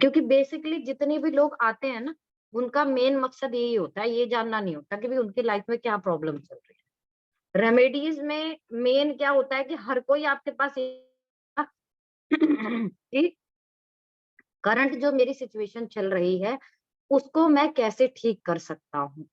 क्योंकि बेसिकली जितने भी लोग आते हैं ना, उनका मेन मकसद यही होता है, ये जानना नहीं होता कि भाई उनकी लाइफ में क्या प्रॉब्लम चल रही है। रेमेडीज में मेन क्या होता है कि हर कोई आपके पास कि करंट जो मेरी सिचुएशन चल रही है उसको मैं कैसे ठीक कर सकता हूँ।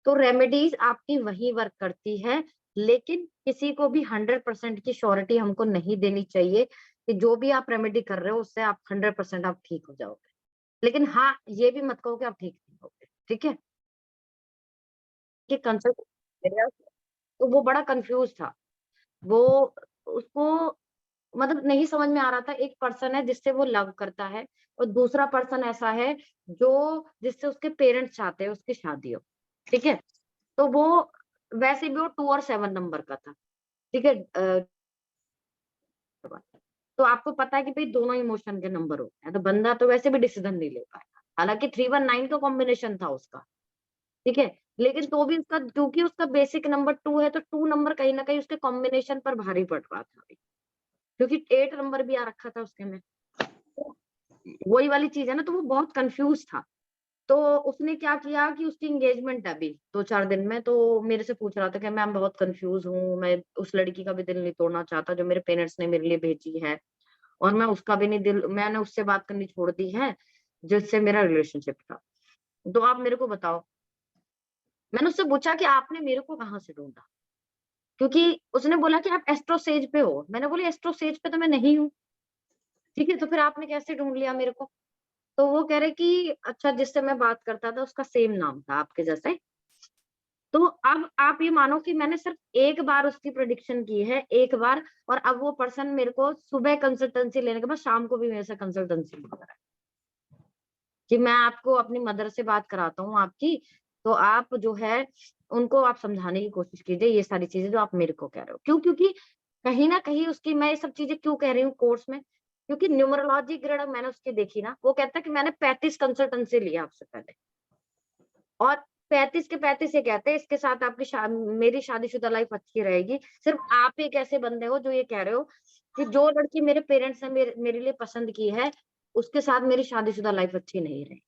तो रेमेडीज आपकी वही वर्क करती है, लेकिन किसी को भी 100% की श्योरिटी हमको नहीं देनी चाहिए कि जो भी आप रेमेडी कर रहे हो उससे आप 100% आप ठीक हो जाओगे। लेकिन हाँ, ये भी मत कहो कि आप ठीक नहीं होगे, ठीक है? कि कंसल्ट, तो वो बड़ा कंफ्यूज था। वो उसको मतलब नहीं समझ में आ रहा था। एक पर्सन है जिससे वो लव करता है और दूसरा पर्सन ऐसा है जो जिससे उसके पेरेंट्स चाहते हैं उसकी शादी हो, ठीक है? तो वो वैसे भी वो 2 और 7 नंबर का था, ठीक है? तो आपको पता है कि भाई दोनों इमोशन के नंबर होते हैं, तो बंदा तो वैसे भी डिसीजन नहीं ले पाएगा। हालांकि 319 का कॉम्बिनेशन था उसका, ठीक है? लेकिन तो भी उसका, क्योंकि उसका बेसिक नंबर 2 है, तो 2 नंबर कहीं ना कहीं उसके कॉम्बिनेशन पर भारी पड़ रहा था अभी, क्योंकि 8 नंबर भी आ रखा था उसके में। तो वही वाली चीज है ना, तो वो बहुत कंफ्यूज था। तो उसने क्या किया कि उसकी एंगेजमेंट है अभी 2-4 दिन में, तो मेरे से पूछ रहा था कि मैम बहुत कंफ्यूज हूँ, मैं उस लड़की का भी दिल नहीं तोड़ना चाहता जो मेरे पेरेंट्स ने मेरे लिए भेजी है, और मैं उसका भी नहीं दिल, मैंने उससे बात करनी छोड़ दी है जिससे मेरा रिलेशनशिप था। तो आप मेरे को बताओ। मैंने उससे पूछा कि आपने मेरे को कहाँ से ढूंढा, क्योंकि उसने बोला कि आप एस्ट्रो सेज पे हो। मैंने बोली एस्ट्रो सेज पे तो मैं नहीं हूँ, ठीक है? तो फिर आपने कैसे ढूंढ लिया मेरे को? तो वो कह रहे कि अच्छा, जिससे मैं बात करता था उसका सेम नाम था आपके जैसे। तो अब आप ये मानो कि मैंने सिर्फ एक बार उसकी प्रेडिक्शन की है, एक बार, और अब वो पर्सन मेरे को सुबह कंसल्टेंसी लेने के बाद शाम को भी मेरे से कंसल्टेंसी मांग रहा है कि मैं आपको अपनी मदर से बात कराता हूँ आपकी, तो आप जो है उनको आप समझाने की कोशिश कीजिए ये सारी चीजें जो आप मेरे को कह रहे हो। क्यों? क्योंकि कहीं ना कहीं उसकी, मैं ये सब चीजें क्यों कह रही हूँ कोर्स में, क्योंकि न्यूमरोलॉजी ग्रेड मैंने उसकी देखी ना, वो कहता है कि मैंने 35 कंसल्टेंसी लिया आपसे पहले, और 35 के 35 ये कहते हैं इसके साथ आपकी मेरी शादीशुदा लाइफ अच्छी रहेगी। सिर्फ आप एक ऐसे बंदे हो जो ये कह रहे हो कि जो लड़की मेरे पेरेंट्स ने मेरे लिए पसंद की है उसके साथ मेरी शादीशुदा लाइफ अच्छी नहीं रही,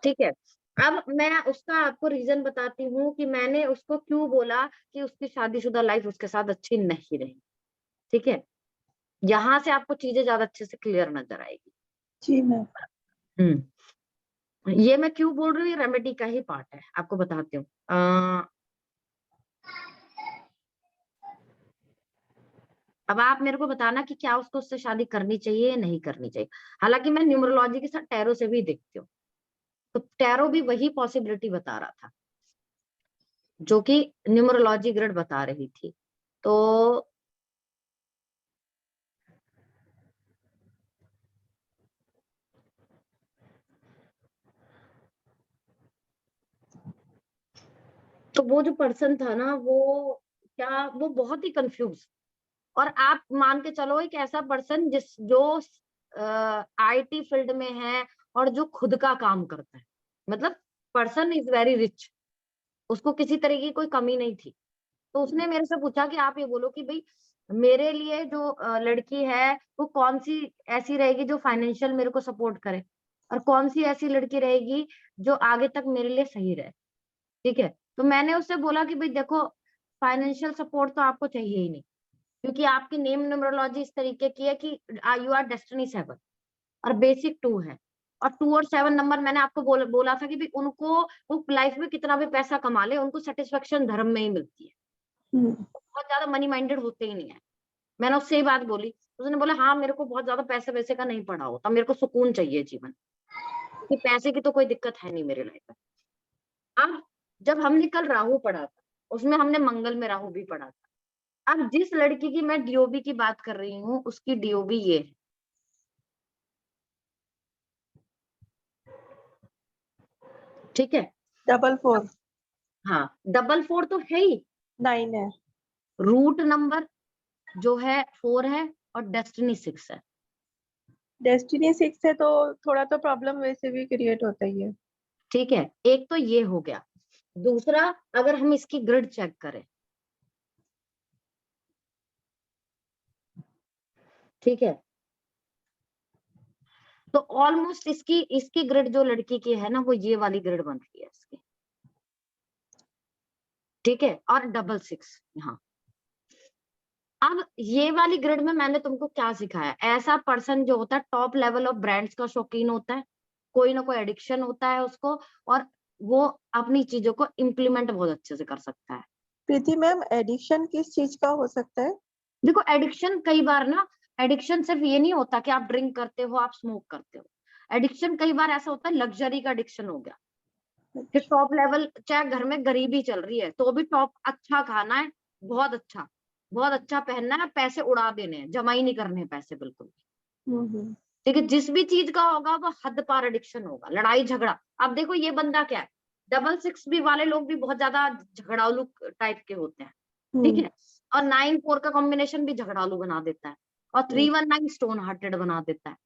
ठीक है? अब मैं उसका आपको रीजन बताती हूँ कि मैंने उसको क्यों बोला कि उसकी शादीशुदा लाइफ उसके साथ अच्छी नहीं रही, ठीक है? यहाँ से आपको चीजें ज्यादा अच्छे से क्लियर नजर आएगी। जी मैम। ये मैं क्यों बोल रही हूँ, ये रेमेडी का ही पार्ट है, आपको बताती हूँ। अब आप मेरे को बताना कि क्या उसको उससे शादी करनी चाहिए या नहीं करनी चाहिए। हालांकि मैं न्यूमरोलॉजी के साथ टैरो से भी देखती हूँ, तो टैरो भी वही पॉसिबिलिटी बता रहा था जो कि न्यूमरोलॉजी ग्रिड बता रही थी। तो वो जो पर्सन था ना, वो क्या, वो बहुत ही कंफ्यूज। और आप मान के चलो एक ऐसा पर्सन जो आईटी फील्ड में है और जो खुद का काम करता है, मतलब पर्सन इज वेरी रिच, उसको किसी तरह की कोई कमी नहीं थी। तो उसने मेरे से पूछा कि आप ये बोलो कि भाई मेरे लिए जो लड़की है वो कौन सी ऐसी रहेगी जो फाइनेंशियल मेरे को सपोर्ट करे, और कौन सी ऐसी लड़की रहेगी जो आगे तक मेरे लिए सही रहे, ठीक है? तो मैंने उससे बोला कि भाई देखो, फाइनेंशियल सपोर्ट तो आपको चाहिए ही नहीं, क्योंकि आपकी नेम न्यूमरोलॉजी इस तरीके की है कि यू आर डेस्टिनी 7 और बेसिक 2 है। और 2 और 7 नंबर मैंने आपको बोला था कि भाई उनको, वो लाइफ में कितना भी पैसा कमा ले उनको सेटिस्फेक्शन धर्म में ही मिलती है, बहुत ज्यादा मनी माइंडेड होते ही नहीं है। मैंने उससे ही बात बोली, उसने बोला हाँ मेरे को बहुत ज्यादा पैसे वैसे का नहीं पड़ा होता, मेरे को सुकून चाहिए जीवन, क्योंकि पैसे की तो कोई दिक्कत है नहीं मेरे लाइफ में। अब जब हमने कल राहु पढ़ा था, उसमें हमने मंगल में राहु भी पढ़ा था। अब जिस लड़की की मैं डीओबी की बात कर रही हूँ उसकी डीओबी ये है, ठीक है? 444 हाँ, 444 तो है ही, 9 है। रूट नंबर जो है 4 है, और डेस्टिनी 6 है। डेस्टिनी 6 है तो थोड़ा तो प्रॉब्लम वैसे भी क्रिएट होता ही है। ठीक है, एक तो ये हो गया। दूसरा, अगर हम इसकी ग्रिड चेक करें, ठीक है, तो ऑलमोस्ट इसकी ग्रिड जो लड़की की है ना, वो ये वाली ग्रिड बन रही है इसकी, ठीक है, और 66 यहाँ। अब ये वाली ग्रिड में मैंने तुमको क्या सिखाया, ऐसा पर्सन जो होता है टॉप लेवल ऑफ ब्रांड्स का शौकीन होता है, कोई ना कोई एडिक्शन होता है उसको, और वो अपनी चीजों को इम्प्लीमेंट बहुत अच्छे से कर सकता है। प्रीति मैम, एडिक्शन किस चीज का हो सकता है? देखो एडिक्शन कई बार ना, एडिक्शन सिर्फ ये नहीं होता कि आप ड्रिंक करते हो, आप स्मोक करते हो। एडिक्शन कई बार ऐसा होता है लग्जरी का एडिक्शन हो गया, कि टॉप लेवल, चाहे घर में गरीबी चल रही है तो भी टॉप अच्छा खाना है, बहुत अच्छा पहनना है, पैसे उड़ा देने हैं, जमा ही नहीं करने हैं पैसे बिल्कुल। ठीक है, जिस भी चीज का होगा वो हद पार एडिक्शन होगा, लड़ाई झगड़ा। अब देखो ये बंदा क्या है, 66 भी वाले लोग भी बहुत ज्यादा झगड़ालू टाइप के होते हैं, ठीक है, और 9-4 का कॉम्बिनेशन भी झगड़ालू बना देता है, और 319 स्टोन हार्टेड बना देता है।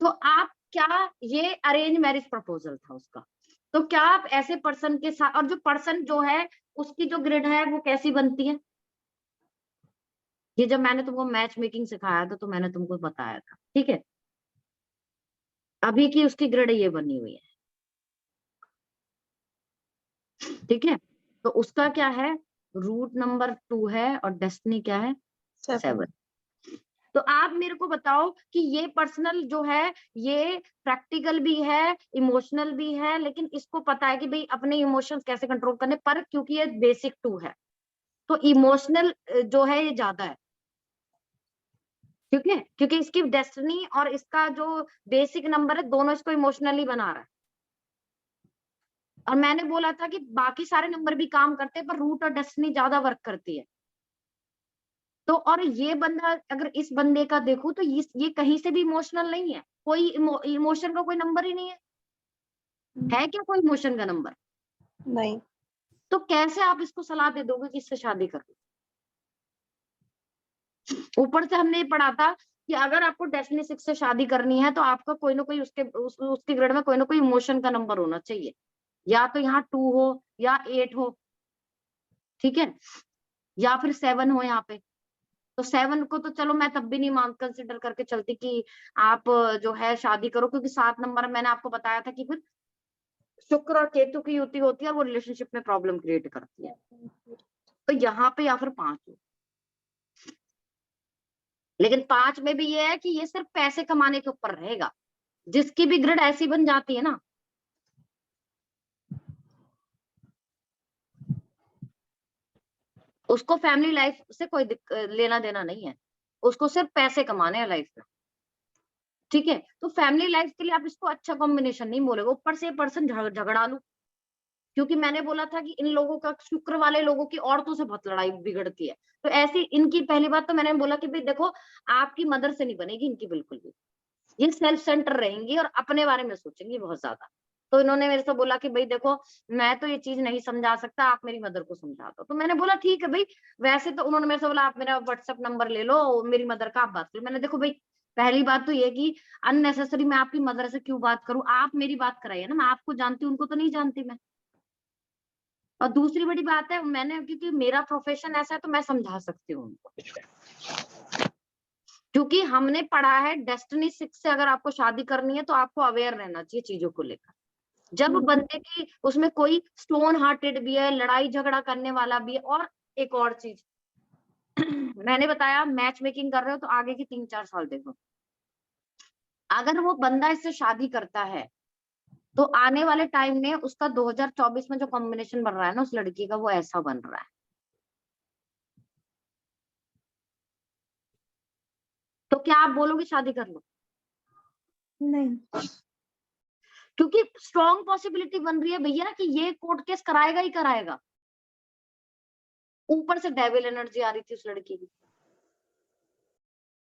तो आप क्या, ये अरेंज मैरिज प्रपोजल था उसका, तो क्या आप ऐसे पर्सन के साथ, और जो पर्सन जो है उसकी जो ग्रिड है वो कैसी बनती है, ये जब मैंने तुमको मैच मेकिंग सिखाया था तो मैंने तुमको बताया था, ठीक है। अभी की उसकी ग्रिड ये बनी हुई है, ठीक है। तो उसका क्या है, रूट नंबर 2 है और डेस्टिनी क्या है, 7। तो आप मेरे को बताओ कि ये पर्सनल जो है ये प्रैक्टिकल भी है, इमोशनल भी है, लेकिन इसको पता है कि भाई अपने इमोशंस कैसे कंट्रोल करने, पर क्योंकि ये बेसिक 2 है तो इमोशनल जो है ये ज्यादा है, ठीक है, क्योंकि इसकी डेस्टिनी और इसका जो बेसिक नंबर है दोनों इसको इमोशनली बना रहा है। और मैंने बोला था कि बाकी सारे नंबर भी काम करते हैं पर रूट और डेस्टिनी ज्यादा वर्क करती है। तो और ये बंदा, अगर इस बंदे का देखो तो ये कहीं से भी इमोशनल नहीं है, कोई इमोशन का कोई नंबर ही नहीं है क्या कोई इमोशन का नंबर? नहीं। तो कैसे आप इसको सलाह दे दोगे कि इससे शादी कर लो? ऊपर से हमने ये पढ़ा था कि अगर आपको डेस्टिनी 6 से शादी करनी है तो आपका कोई ना कोई उसके ग्रेड में कोई ना कोई इमोशन का नंबर होना चाहिए, या तो यहाँ 2 हो या 8 हो, ठीक है, या फिर 7 हो यहाँ पे। तो 7 को तो चलो मैं तब भी नहीं मान कंसिडर करके चलती कि आप जो है शादी करो, क्योंकि 7 नंबर मैंने आपको बताया था कि फिर शुक्र और केतु की युति होती है और वो रिलेशनशिप में प्रॉब्लम क्रिएट करती है। तो यहाँ पे या फिर 5 हो, लेकिन 5 में भी ये है कि ये सिर्फ पैसे कमाने के ऊपर रहेगा, जिसकी भी ग्रिड ऐसी बन जाती है ना, उसको फैमिली लाइफ से कोई लेना देना नहीं है, उसको सिर्फ पैसे कमाने हैं लाइफ में, ठीक है। तो फैमिली लाइफ के लिए आप इसको अच्छा कॉम्बिनेशन नहीं बोलेगा, ऊपर से पर्सन झगड़ालू, क्योंकि मैंने बोला था कि इन लोगों का, शुक्र वाले लोगों की औरतों से बहुत लड़ाई बिगड़ती है। तो ऐसी इनकी पहली बात तो मैंने बोला कि भाई देखो आपकी मदर से नहीं बनेगी इनकी बिल्कुल भी, ये सेल्फ सेंटर रहेंगी और अपने बारे में सोचेंगी बहुत ज्यादा। तो इन्होंने मेरे से बोला कि भाई देखो मैं तो ये चीज नहीं समझा सकता, आप मेरी मदर को समझा दो। तो मैंने बोला ठीक है भाई, वैसे तो उन्होंने मेरे से बोला आप मेरा व्हाट्सएप नंबर ले लो, मेरी मदर का आप बात करो। मैंने देखो भाई पहली बात तो ये कि अननेसेसरी मैं आपकी मदर से क्यों बात करूं, आप मेरी बात कराइए ना, मैं आपको जानती हूँ उनको तो नहीं जानती मैं। और दूसरी बड़ी बात है, मैंने क्योंकि मेरा प्रोफेशन ऐसा है तो मैं समझा सकती हूँ उनको, क्योंकि हमने पढ़ा है डेस्टिनी 6 से अगर आपको शादी करनी है तो आपको अवेयर रहना चाहिए चीजों को लेकर। जब बंदे की उसमें कोई स्टोन हार्टेड भी है, लड़ाई झगड़ा करने वाला भी है, और एक और चीज मैंने बताया मैच मेकिंग कर रहे हो तो आगे की 3-4 साल देखो, अगर वो बंदा इससे शादी करता है तो आने वाले टाइम में उसका 2024 में जो कॉम्बिनेशन बन रहा है ना उस लड़की का, वो ऐसा बन रहा है। तो क्या आप बोलोगे शादी कर लो? नहीं। क्योंकि स्ट्रॉन्ग पॉसिबिलिटी बन रही है भैया कि ये कोर्ट केस कराएगा ही कराएगा। ऊपर से डेविल एनर्जी आ रही थी उस लड़की की,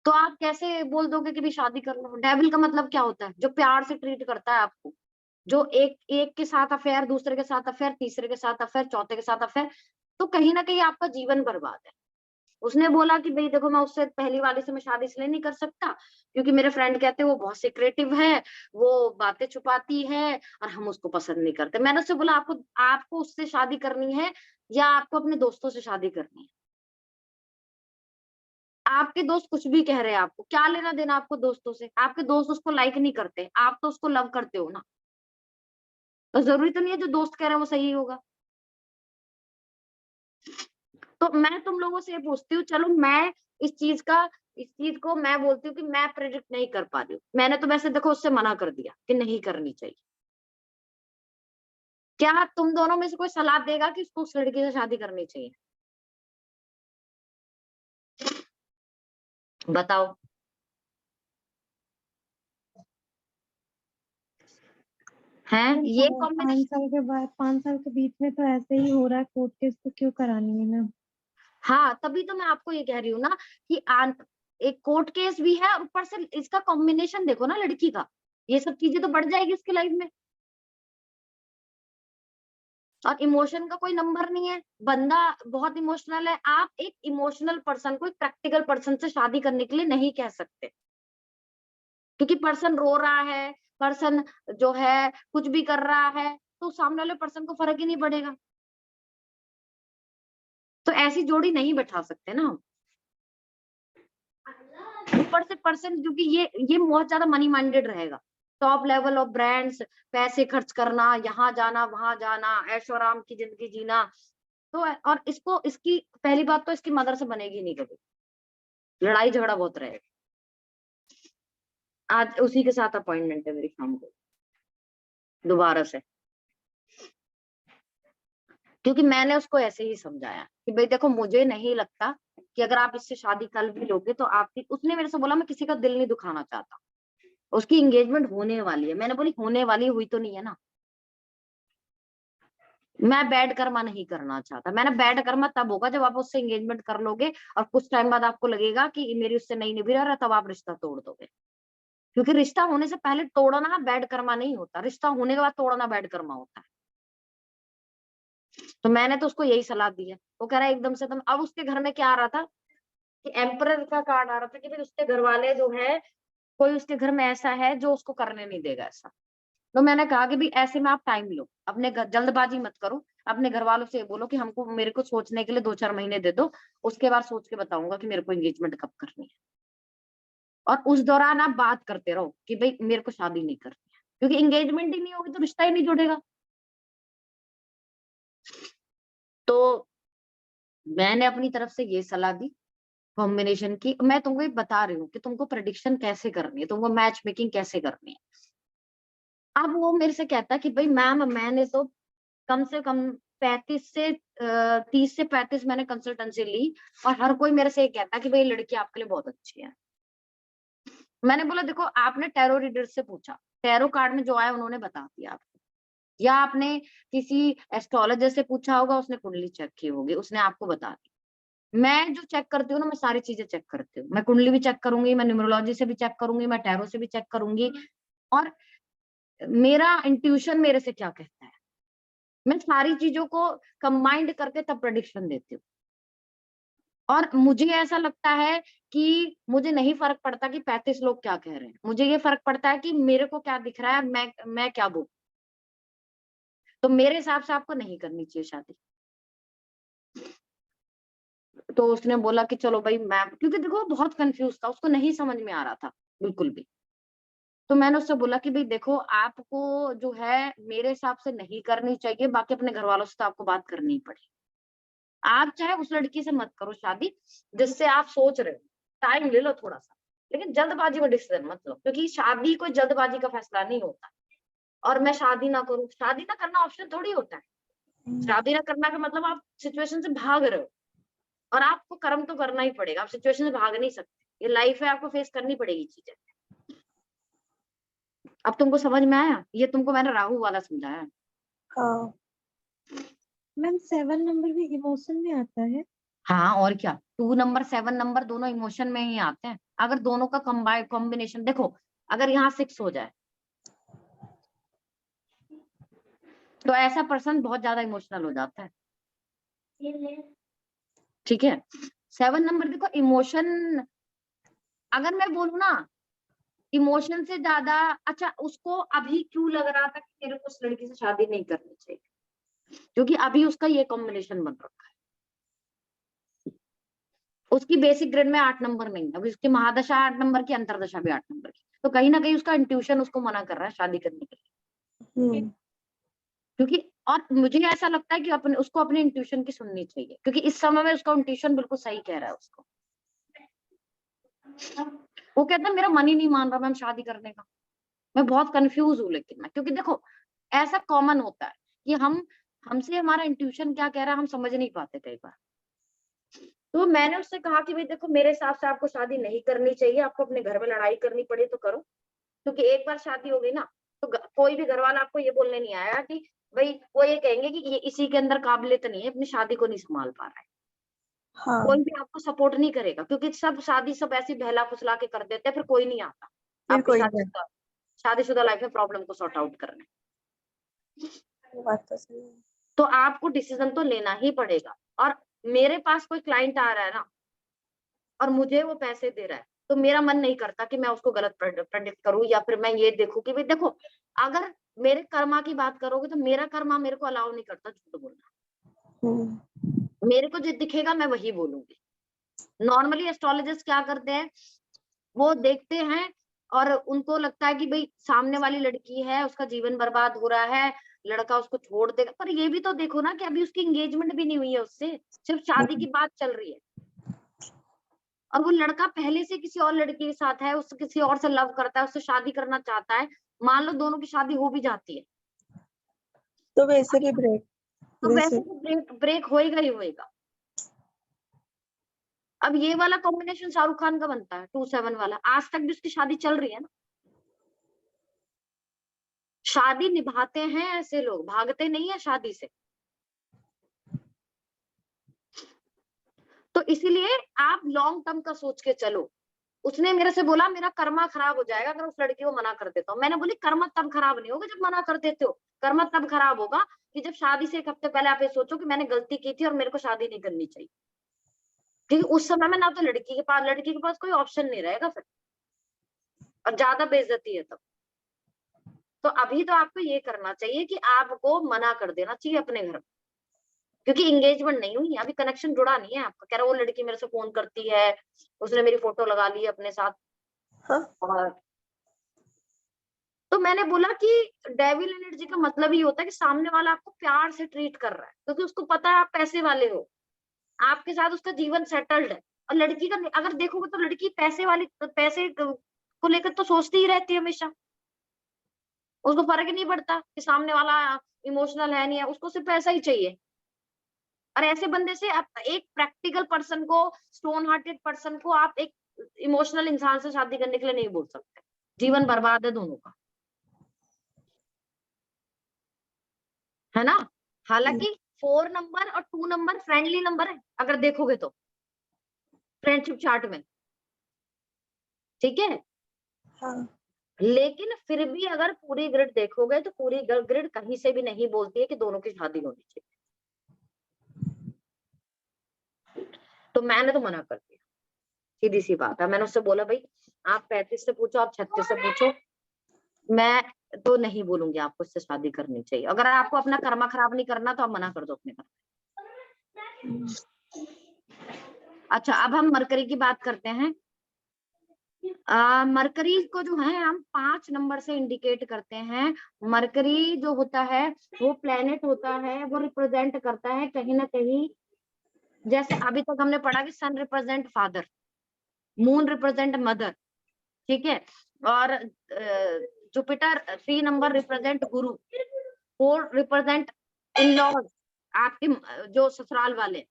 तो आप कैसे बोल दोगे कि भी शादी कर लो? डेविल का मतलब क्या होता है? जो प्यार से ट्रीट करता है आपको, जो एक एक के साथ अफेयर, दूसरे के साथ अफेयर, तीसरे के साथ अफेयर, चौथे के साथ अफेयर, तो कहीं ना कहीं आपका जीवन बर्बाद है। उसने बोला कि भाई देखो मैं उससे पहली वाली से मैं शादी इसलिए नहीं कर सकता क्योंकि मेरे फ्रेंड कहते हैं वो बहुत सीक्रेटिव है, वो बातें छुपाती है और हम उसको पसंद नहीं करते। मैंने उससे बोला आपको आपको उससे शादी करनी है या आपको अपने दोस्तों से शादी करनी है? आपके दोस्त कुछ भी कह रहे हैं आपको, क्या लेना देना आपको दोस्तों से? आपके दोस्त उसको लाइक नहीं करते, आप तो उसको लव करते हो ना, तो जरूरी तो नहीं है जो दोस्त कह रहे हैं वो सही होगा। तो मैं तुम लोगों से ये पूछती हूँ, चलो मैं इस चीज को मैं बोलती हूँ कि मैं प्रेडिक्ट नहीं कर पा रही हूँ, मैंने तो वैसे देखो उससे मना कर दिया कि नहीं करनी चाहिए। क्या तुम दोनों में से कोई सलाह देगा कि उसको उस लड़की से शादी करनी चाहिए? बताओ। हैं ये और कॉम्बिनेशन? 5 साल के बाद, 5 साल के बीच में तो ऐसे ही हो रहा है, कोर्ट केस तो क्यों करानी है मैम? हाँ, तभी तो मैं आपको ये कह रही हूँ ना कि एक कोर्ट केस भी है और ऊपर से इसका कॉम्बिनेशन देखो ना लड़की का, ये सब चीजें तो बढ़ जाएगी इसकी लाइफ में। और इमोशन का कोई नंबर नहीं है, बंदा बहुत इमोशनल है। आप एक इमोशनल पर्सन को एक प्रैक्टिकल पर्सन से शादी करने के लिए नहीं कह सकते, क्योंकि पर्सन रो रहा है, पर्सन जो है कुछ भी कर रहा है, तो सामने वाले पर्सन को फर्क ही नहीं पड़ेगा। तो ऐसी जोड़ी नहीं बैठा सकते ना हम। ऊपर से पर्सन, क्योंकि ये बहुत ज्यादा मनी माइंडेड रहेगा, टॉप लेवल ऑफ ब्रांड्स, पैसे खर्च करना, यहाँ जाना वहां जाना, ऐशो आराम की जिंदगी जीना। तो और इसको, इसकी पहली बात तो इसकी मदर से बनेगी नहीं कभी, लड़ाई झगड़ा बहुत रहेगा। आज उसी के साथ अपॉइंटमेंट है मेरी शाम को दोबारा से, क्योंकि मैंने उसको ऐसे ही समझाया कि भाई देखो मुझे नहीं लगता कि अगर आप इससे शादी कर भी लोगे तो आपकी, उसने मेरे से बोला मैं किसी का दिल नहीं दुखाना चाहता, उसकी एंगेजमेंट होने वाली है। मैंने बोली होने वाली, हुई तो नहीं है ना। मैं बैड कर्मा नहीं करना चाहता, मैंने बैड कर्मा तब होगा जब आप उससे एंगेजमेंट कर लोगे और कुछ टाइम बाद आपको लगेगा कि मेरी उससे नहीं निभ रहा, तब आप रिश्ता तोड़ दोगे। क्योंकि रिश्ता होने से पहले तोड़ना बैड कर्मा नहीं होता, रिश्ता होने के बाद तोड़ना बैड कर्मा होता है। तो मैंने तो उसको यही सलाह दी है। वो कह रहा है एकदम से तुम, अब उसके घर में क्या आ रहा था कि एम्परर का कार्ड आ रहा था कि भाई उसके घर वाले जो है, कोई उसके घर में ऐसा है जो उसको करने नहीं देगा ऐसा। तो मैंने कहा कि भाई ऐसे में आप टाइम लो, अपने जल्दबाजी मत करो, अपने घर वालों से ये बोलो कि हमको, मेरे को सोचने के लिए 2-4 महीने दे दो, उसके बाद सोच के बताऊंगा कि मेरे को एंगेजमेंट कब करनी है। और उस दौरान आप बात करते रहो कि भाई मेरे को शादी नहीं करनी है, क्योंकि एंगेजमेंट ही नहीं होगी तो रिश्ता ही नहीं जुड़ेगा। तो मैंने अपनी तरफ से ये सलाह दी कॉम्बिनेशन की। मैं तुमको ये बता रही हूँ कि तुमको प्रेडिक्शन कैसे करनी है, तुमको मैच मेकिंग कैसे करनी है। अब वो मेरे से कहता कि भाई मैम मैंने तो कम से कम 30 से 35 मैंने कंसल्टेंसी ली, और हर कोई मेरे से ये कहता कि भाई लड़की आपके लिए बहुत अच्छी है। मैंने बोला देखो आपने टैरो रीडर से पूछा, टैरो कार्ड में जो आया उन्होंने बता दिया आपको, या आपने किसी एस्ट्रोलॉजर से पूछा होगा, उसने कुंडली चेक की होगी, उसने आपको बता दी। मैं जो चेक करती हूँ ना, मैं सारी चीजें चेक करती हूँ, मैं कुंडली भी चेक करूंगी, मैं न्यूमरोलॉजी से भी चेक करूंगी, मैं टैरो से भी चेक करूंगी, और मेरा इंट्यूशन मेरे से क्या कहता है, मैं सारी चीजों को कंबाइंड करके तब प्रेडिक्शन देती हूँ। और मुझे ऐसा लगता है कि मुझे नहीं फर्क पड़ता कि 35 लोग क्या कह रहे हैं, मुझे ये फर्क पड़ता है कि मेरे को क्या दिख रहा है और मैं क्या बोलूं। तो मेरे हिसाब से आपको नहीं करनी चाहिए शादी। तो उसने बोला कि चलो भाई मैं, क्योंकि देखो वो बहुत कंफ्यूज था, उसको नहीं समझ में आ रहा था बिल्कुल भी। तो मैंने उससे बोला कि भाई देखो आपको जो है मेरे हिसाब से नहीं करनी चाहिए, बाकी अपने घर वालों से तो आपको बात करनी ही पड़ेगी। आप चाहे उस लड़की से मत करो शादी जिससे आप सोच रहे हो, टाइम ले लो थोड़ा सा, लेकिन जल्दबाजी में डिसीजन मत लो, क्योंकि शादी कोई जल्दबाजी का फैसला नहीं होता। और मैं शादी ना करूं, शादी ना करना ऑप्शन थोड़ी होता है। शादी ना करना का मतलब आप सिचुएशन से भाग रहे हो, और आपको कर्म तो करना ही पड़ेगा, आप सिचुएशन से भाग नहीं सकते, ये लाइफ है, आपको फेस करनी पड़ेगी चीजें। अब तुमको समझ में आया, ये तुमको मैंने राहु वाला समझाया है। हाँ मैम 7 नंबर भी इमोशन में आता है? हाँ और क्या, 2 नंबर 7 नंबर दोनों इमोशन में ही आते हैं। अगर दोनों का कॉम्बिनेशन देखो, अगर यहाँ 6 हो जाए तो ऐसा पर्सन बहुत ज्यादा इमोशनल हो जाता है। ठीक है, 7 नंबर देखो इमोशन, अगर मैं बोलूँ ना इमोशन से ज्यादा, अच्छा उसको अभी क्यों लग रहा था कि मेरे को उस लड़की से शादी नहीं करनी चाहिए, क्योंकि अभी उसका ये कॉम्बिनेशन बन रखा है। उसकी बेसिक ग्रेड में 8 नंबर नहीं है, अभी उसकी महादशा 8 नंबर की, अंतरदशा भी 8 नंबर की, तो कहीं ना कहीं उसका इंट्यूशन उसको मना कर रहा है शादी करने के लिए। क्योंकि और मुझे ऐसा लगता है कि अपने उसको अपने इंट्यूशन की सुननी चाहिए, क्योंकि इस समय में उसका इंट्यूशन बिल्कुल सही कह रहा है उसको। वो कहता है मेरा मन ही नहीं मान रहा मैम शादी करने का, मैं बहुत कंफ्यूज हूँ। लेकिन मैं, क्योंकि देखो ऐसा कॉमन होता है कि हमसे हमारा इंट्यूशन क्या कह रहा है हम समझ नहीं पाते कई बार। तो मैंने उससे कहा कि भाई देखो मेरे हिसाब से आपको शादी नहीं करनी चाहिए, आपको अपने घर में लड़ाई करनी पड़े तो करो, क्योंकि एक बार शादी हो गई ना तो कोई भी घर वाला आपको ये बोलने नहीं आएगा कि भाई, वो ये कहेंगे कि ये इसी के अंदर काबिलियत नहीं है, अपनी शादी को नहीं संभाल पा रहा है। हाँ, कोई भी आपको सपोर्ट नहीं करेगा, क्योंकि सब शादी सब ऐसी बहला फुसला के कर देते हैं, फिर कोई नहीं आता फिर आपकी कोई नहीं। शादीशुदा लाइफ में प्रॉब्लम को सॉर्ट आउट करने। वो बात तो सही है। तो आपको डिसीजन तो लेना ही पड़ेगा। और मेरे पास कोई क्लाइंट आ रहा है ना और मुझे वो पैसे दे रहा है, तो मेरा मन नहीं करता कि मैं उसको गलत प्रेडिक्ट करूं, या फिर मैं ये देखूं कि भाई देखो अगर मेरे कर्मा की बात करोगे तो मेरा कर्मा मेरे को अलाउ नहीं करता झूठ बोलना। मेरे को जो दिखेगा मैं वही बोलूंगी। नॉर्मली एस्ट्रोलॉजर्स क्या करते हैं, वो देखते हैं और उनको लगता है कि भाई सामने वाली लड़की है, उसका जीवन बर्बाद हो रहा है, लड़का उसको छोड़ देगा। पर ये भी तो देखो ना कि अभी उसकी एंगेजमेंट भी नहीं हुई है उससे, सिर्फ शादी की बात चल रही है, और वो लड़का पहले से किसी और लड़की के साथ है, उससे किसी और से लव करता है, उससे शादी करना चाहता है। मान लो दोनों की शादी हो भी जाती है तो वैसे भी ब्रेक, तो वैसे वैसे तो ब्रेक होएगा ही होएगा। अब ये वाला कॉम्बिनेशन शाहरुख खान का बनता है 27 वाला, आज तक भी उसकी शादी चल रही है ना। शादी निभाते हैं ऐसे लोग, भागते नहीं है शादी से। तो इसीलिए आप लॉन्ग टर्म का सोच के चलो। उसने मेरे से बोला मेरा कर्मा खराब हो जाएगा अगर उस लड़की को मना कर देता हूँ। मैंने बोली कर्मा तब खराब नहीं होगा जब मना कर देते हो, कर्मा तब खराब होगा कि जब शादी से 1 हफ्ते पहले आप ये सोचो कि मैंने गलती की थी और मेरे को शादी नहीं करनी चाहिए। क्योंकि उस समय में ना तो लड़की के पास कोई ऑप्शन नहीं रहेगा फिर, और ज्यादा बेइज्जती है तब। तो अभी तो आपको ये करना चाहिए कि आपको मना कर देना चाहिए अपने घर में, क्योंकि एंगेजमेंट नहीं हुई है, अभी कनेक्शन जुड़ा नहीं है आपका। कह रहा वो लड़की मेरे से फोन करती है, उसने मेरी फोटो लगा ली है अपने साथ। हाँ, और तो मैंने बोला कि डेविल एनर्जी का मतलब ही होता है कि सामने वाला आपको प्यार से ट्रीट कर रहा है, क्योंकि उसको पता है आप पैसे वाले हो, आपके साथ उसका जीवन सेटल्ड है। और लड़की का अगर देखोगे तो लड़की पैसे को लेकर तो सोचती ही रहती है हमेशा, उसको फर्क ही नहीं पड़ता कि सामने वाला इमोशनल है नहीं है, उसको सिर्फ पैसा ही चाहिए। और ऐसे बंदे से आप एक प्रैक्टिकल पर्सन को, स्टोन हार्टेड पर्सन को आप एक इमोशनल इंसान से शादी करने के लिए नहीं बोल सकते, जीवन बर्बाद है दोनों का, है ना। हालांकि 4 नंबर और 2 नंबर फ्रेंडली नंबर है अगर देखोगे तो फ्रेंडशिप चार्ट में, ठीक है। हाँ, लेकिन फिर भी अगर पूरी ग्रिड देखोगे तो पूरी ग्रिड कहीं से भी नहीं बोलती है कि दोनों की शादी होनी चाहिए। तो मैंने तो मना कर दिया, सीधी सी बात है। मैंने उससे बोला भाई आप 35 से पूछो, आप 36 से पूछो, मैं तो नहीं बोलूंगी आपको इससे शादी करनी चाहिए। अगर आपको अपना कर्मा खराब नहीं करना तो आप मना कर दो अपने घर। अच्छा, अब हम मरकरी की बात करते हैं। मरकरी को जो है हम 5 नंबर से इंडिकेट करते हैं। मरकरी जो होता है वो प्लेनेट होता है, वो रिप्रेजेंट करता है कहीं ना कहीं, जैसे अभी तक हमने पढ़ा कि sun represent father, moon represent mother, ठीक है। और Jupiter 3 number represent Guru, 4 represent in laws, आपके जो ससुराल वाले,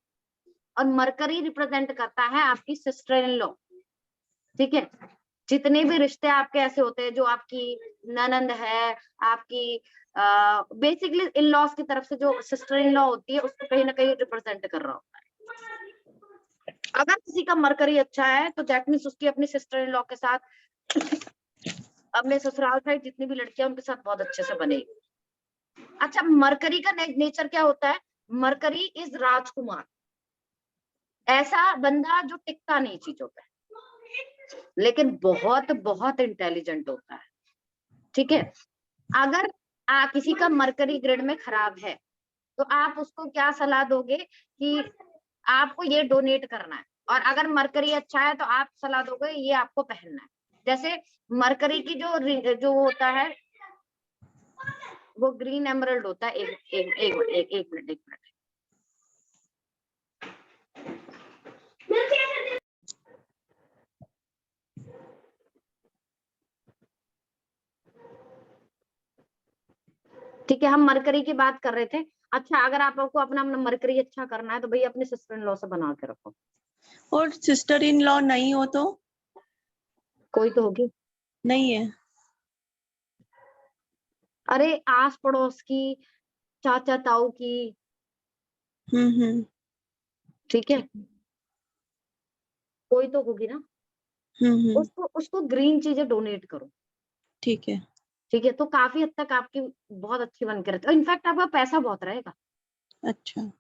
और मरकरी रिप्रेजेंट करता है आपकी सिस्टर इन लॉ, ठीक है। जितने भी रिश्ते आपके ऐसे होते हैं, जो आपकी ननंद है, आपकी बेसिकली इन लॉज की तरफ से जो सिस्टर इन लॉ होती है, उसको कहीं ना कहीं रिप्रेजेंट कर रहा होता है। अगर किसी का मरकरी अच्छा है तो दैट मीन्स उसकी अपनी सिस्टर इन लॉ के साथ, अपने ससुराल साइड जितनी भी लड़कियां उनके साथ बहुत अच्छे से बनेगी। अच्छा, मरकरी का नेचर क्या होता है? मरकरी इज राजकुमार, ऐसा बंदा जो टिकता नहीं चीजों पे, लेकिन बहुत बहुत इंटेलिजेंट होता है, ठीक है। अगर किसी का मरकरी ग्रिड में खराब है तो आप उसको क्या सलाह दोगे कि आपको ये डोनेट करना है, और अगर मरकरी अच्छा है तो आप सलाह दोगे ये आपको पहनना है। जैसे मरकरी की जो होता है वो ग्रीन एमरल्ड होता है। एक मिनट। ठीक है, हम मरकरी की बात कर रहे थे। अच्छा, अगर आपको अपना मरकरी अच्छा करना है तो भैया अपने सिस्टर इन लॉ से बना के रखो। और सिस्टर इन लॉ नहीं हो तो? कोई तो होगी। नहीं है। अरे आस पड़ोस की, चाचा ताऊ की। हम्म। ठीक है, कोई तो होगी ना। हम्म। उसको उसको ग्रीन चीजें डोनेट करो। ठीक है। ठीक है, तो काफी हद तक आपकी बहुत अच्छी बन के रहती है। इनफैक्ट आपका पैसा बहुत रहेगा। अच्छा।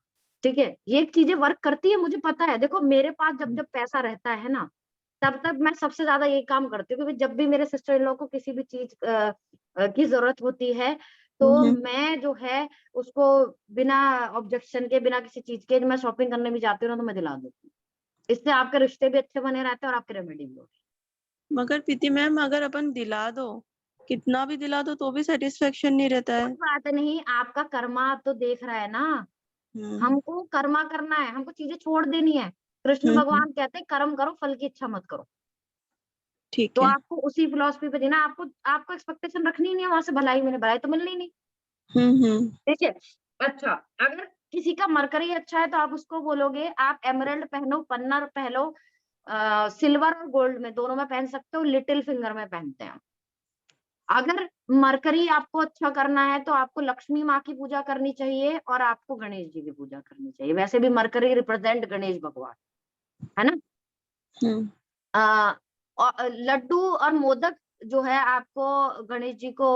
ठीक है, ये चीजें वर्क करती है, मुझे पता है। देखो मेरे पास जब जब पैसा रहता है ना, तब तक मैं सबसे ज्यादा यही काम करती हूँ, क्योंकि जब भी मेरे सिस्टर इन लॉ को किसी भी चीज की जरूरत होती है तो हम्म। मैं जो है उसको बिना ऑब्जेक्शन के, बिना किसी चीज के, मैं शॉपिंग करने भी जाती हूँ ना तो मैं दिला देती हूँ। इससे आपके रिश्ते भी अच्छे बने रहते हैं और आपकी रेमेडी भी होगी। मगर प्रीति मैम, अगर अपन दिला दो, कितना भी दिला दो तो भी सेटिस्फेक्शन नहीं रहता कोई है। बात नहीं, आपका कर्मा तो देख रहा है ना। हम्म। हमको कर्मा करना है, हमको चीजें छोड़ देनी है। कृष्ण हम्म। भगवान कहते हैं कर्म करो, फल की इच्छा मत करो। ठीक तो है। आपको उसी फिलॉसफी पे जीना। आपको आपको एक्सपेक्टेशन रखनी ही नहीं है वहां से भलाई मिले, भलाई तो मिलनी नहीं। हम्म। ठीक है। अच्छा, अगर किसी का मरकरी अच्छा है तो आप उसको बोलोगे आप एमरल्ड पहनो, पन्ना पहनो, सिल्वर और गोल्ड में दोनों में पहन सकते हो, लिटिल फिंगर में पहनते हैं। अगर मरकरी आपको अच्छा करना है तो आपको लक्ष्मी माँ की पूजा करनी चाहिए और आपको गणेश जी की पूजा करनी चाहिए। वैसे भी मरकरी रिप्रेजेंट गणेश भगवान है ना। हम्म। और लड्डू और मोदक जो है आपको गणेश जी को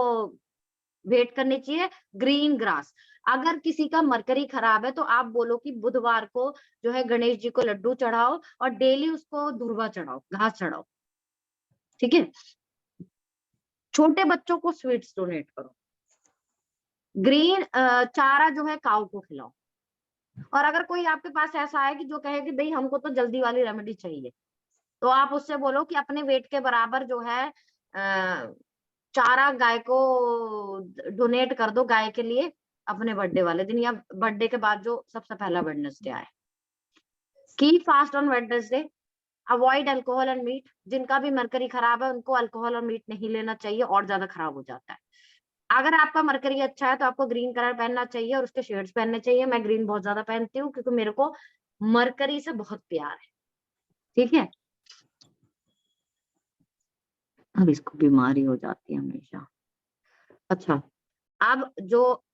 भेंट करनी चाहिए। Green grass. अगर किसी का मरकरी खराब है तो आप बोलो कि बुधवार को जो है गणेश जी को लड्डू चढ़ाओ और डेली उसको धुर्वा चढ़ाओ, घास चढ़ाओ। ठीक है। छोटे बच्चों को स्वीट्स डोनेट करो। ग्रीन चारा जो है काऊ को खिलाओ। और अगर कोई आपके पास ऐसा है कि जो कहे कि भाई हमको तो जल्दी वाली रेमेडी चाहिए, तो आप उससे बोलो कि अपने वेट के बराबर जो है चारा गाय को डोनेट कर दो, गाय के लिए, अपने बर्थडे वाले दिन या बर्थडे के बाद जो सबसे पहला वेडनेसडे आए। Keep fast on Wednesday. Avoid alcohol and meat. जिनका भी मरकरी खराब है उनको अल्कोहल और मीट नहीं लेना चाहिए, और ज्यादा खराब हो जाता है। अगर आपका मरकरी अच्छा है तो आपको ग्रीन कलर पहनना चाहिए और उसके शेड्स पहनने चाहिए। मैं ग्रीन बहुत ज्यादा पहनती हूँ क्योंकि मेरे को मरकरी से बहुत प्यार है। ठीक है। अब इसको बीमारी हो जाती है हमेशा। अच्छा, अब जो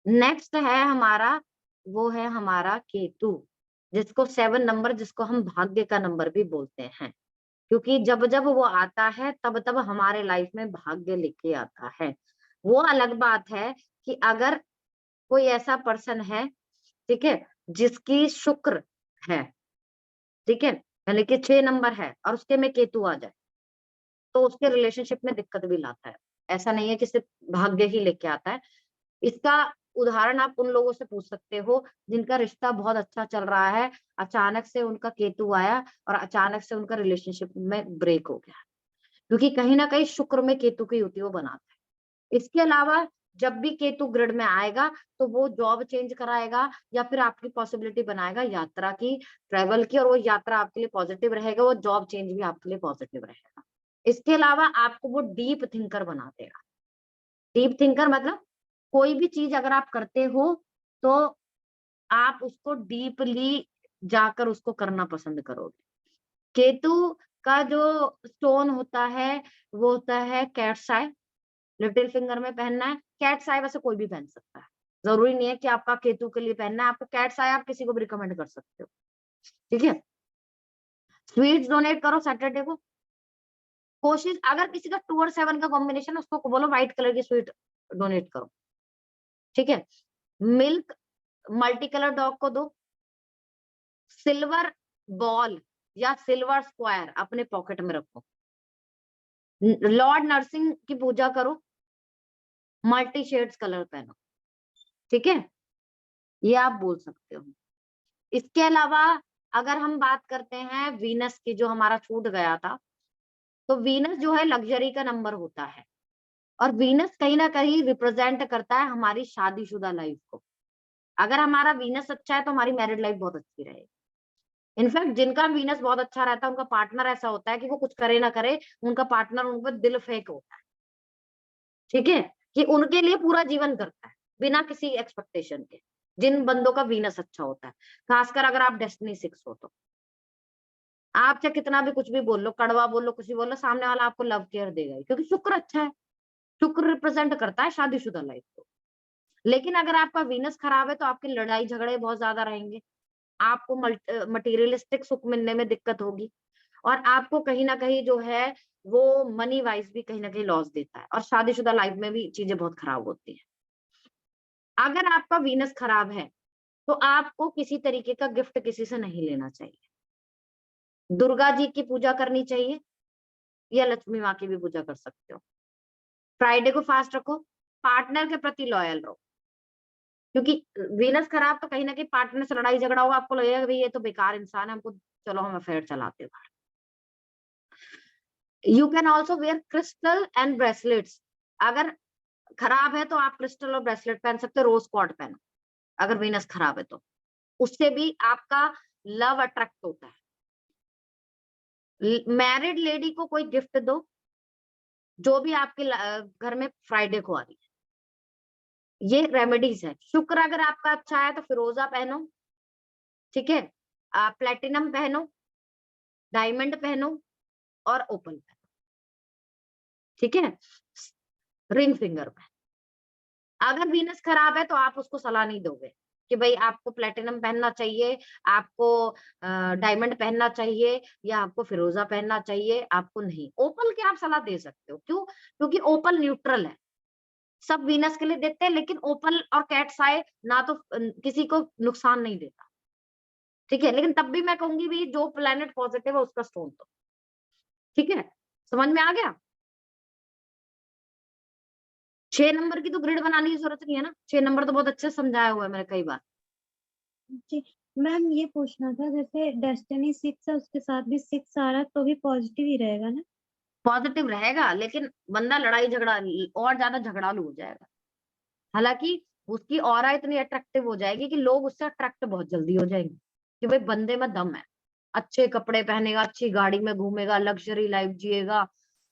नेक्स्ट है हमारा, वो है हमारा केतु, जिसको 7 नंबर, जिसको हम भाग्य का नंबर भी बोलते हैं, क्योंकि जब जब वो आता है तब तब हमारे लाइफ में भाग्य लेके आता है। वो अलग बात है कि अगर कोई ऐसा पर्सन है, ठीक है, जिसकी शुक्र है, ठीक है, यानी कि 6 नंबर है और उसके में केतु आ जाए तो उसके रिलेशनशिप में दिक्कत भी लाता है। ऐसा नहीं है कि सिर्फ भाग्य ही लेके आता है। इसका उदाहरण आप उन लोगों से पूछ सकते हो जिनका रिश्ता बहुत अच्छा चल रहा है, अचानक से उनका केतु आया और अचानक से उनका रिलेशनशिप में ब्रेक हो गया, क्योंकि कहीं ना कहीं शुक्र में केतु की युति वो बनाता है। इसके अलावा जब भी केतु ग्रिड में आएगा तो वो जॉब चेंज कराएगा या फिर आपकी पॉसिबिलिटी बनाएगा यात्रा की, ट्रेवल की, और वो यात्रा आपके लिए पॉजिटिव रहेगा, वो जॉब चेंज भी आपके लिए पॉजिटिव रहेगा। इसके अलावा आपको वो डीप थिंकर बना देगा। डीप थिंकर मतलब कोई भी चीज अगर आप करते हो तो आप उसको डीपली जाकर उसको करना पसंद करोगे। केतु का जो स्टोन होता है वो होता है कैट्स आई। लिटिल फिंगर में पहनना है। कैट्स आई वैसे कोई भी पहन सकता है, जरूरी नहीं है कि आपका केतु के लिए पहनना है। आपको कैट्स आई आप किसी को भी रिकमेंड कर सकते हो। ठीक है। स्वीट्स डोनेट करो सैटरडे को। कोशिश, अगर किसी का 2 और 7 का कॉम्बिनेशन, उसको बोलो व्हाइट कलर की स्वीट डोनेट करो। ठीक है। मिल्क मल्टी कलर डॉग को दो। सिल्वर बॉल या सिल्वर स्क्वायर अपने पॉकेट में रखो। लॉर्ड नरसिंह की पूजा करो। मल्टी शेड्स कलर पहनो। ठीक है, ये आप बोल सकते हो। इसके अलावा अगर हम बात करते हैं वीनस की, जो हमारा छूट गया था, तो वीनस जो है लग्जरी का नंबर होता है, और वीनस कहीं ना कहीं रिप्रेजेंट करता है हमारी शादीशुदा लाइफ को। अगर हमारा वीनस अच्छा है तो हमारी मैरिड लाइफ बहुत अच्छी रहेगी। इनफैक्ट जिनका वीनस बहुत अच्छा रहता है, उनका पार्टनर ऐसा होता है कि वो कुछ करे ना करे, उनका पार्टनर उन पर दिल फेंक होता है, ठीक है, कि उनके लिए पूरा जीवन करता है बिना किसी एक्सपेक्टेशन के, जिन बंदों का वीनस अच्छा होता है। खासकर अगर आप डेस्टिनी 6 हो तो आप चाहे कितना भी कुछ भी बोल लो, कड़वा बोल लो, कुछ भी बोल लो, सामने वाला आपको लव केयर देगा ही, क्योंकि शुक्र अच्छा है। शुक्र रिप्रेजेंट करता है शादीशुदा लाइफ को। लेकिन अगर आपका वीनस खराब है तो आपकी लड़ाई झगड़े बहुत ज्यादा रहेंगे, आपको मटेरियलिस्टिक सुख मिलने में दिक्कत होगी, और आपको कहीं ना कहीं जो है वो मनी वाइज भी कहीं ना कहीं लॉस देता है, और शादीशुदा लाइफ में भी चीजें बहुत खराब होती है। अगर आपका वीनस खराब है तो आपको किसी तरीके का गिफ्ट किसी से नहीं लेना चाहिए। दुर्गा जी की पूजा करनी चाहिए, या लक्ष्मी माँ की भी पूजा कर सकते हो। फ्राइडे को फास्ट रखो, पार्टनर के प्रति लॉयल रहो, क्योंकि वीनस खराब तो कहीं ना कहीं पार्टनर से लड़ाई झगड़ा होगा, आपको लगेगा भाई ये तो बेकार इंसान है, हमको चलो हम अफेयर चलाते हो। You can also wear crystal and bracelets. अगर खराब है तो आप क्रिस्टल और ब्रेसलेट पहन सकते हो, रोज क्वार्ट पहनो अगर वीनस खराब है तो, उससे भी आपका लव अट्रैक्ट होता है। मैरिड लेडी को कोई गिफ्ट दो, जो भी आपके घर में फ्राइडे को आ रही है, ये रेमेडीज है। शुक्र अगर आपका अच्छा है तो फिरोजा पहनो, ठीक है, प्लेटिनम पहनो, डायमंड पहनो, और ओपल पहनो, ठीक है, रिंग फिंगर पे। अगर वीनस खराब है तो आप उसको सलाह नहीं दोगे कि भाई आपको प्लेटिनम पहनना चाहिए, आपको डायमंड पहनना चाहिए, या आपको फिरोजा पहनना चाहिए, आपको नहीं। ओपल की आप सलाह दे सकते हो, क्यों? क्योंकि ओपल न्यूट्रल है, सब वीनस के लिए देते हैं, लेकिन ओपल और कैट्स आए ना तो किसी को नुकसान नहीं देता, ठीक है, लेकिन तब भी मैं कहूंगी भी जो प्लेनेट पॉजिटिव है उसका स्टोन तो, ठीक है, समझ में आ गया। 6 नंबर की तो ग्रिड बनाने की जरूरत नहीं है ना, 6 नंबर तो बहुत अच्छे से समझाया हुआ है मैंने कई बार। जी मैम, ये पूछना था, जैसे डेस्टिनी 6 है उसके साथ भी 6 आ रहा है तो भी पॉजिटिव ही रहेगा ना? पॉजिटिव रहेगा, लेकिन बंदा लड़ाई झगड़ा और ज्यादा झगड़ालू हो जाएगा। हालांकि उसकी ऑरा इतनी अट्रैक्टिव हो जाएगी कि लोग उससे अट्रैक्ट बहुत जल्दी हो जाएंगे कि भाई बंदे में दम है, अच्छे कपड़े पहनेगा, अच्छी गाड़ी में घूमेगा, लग्जरी लाइफ जिएगा,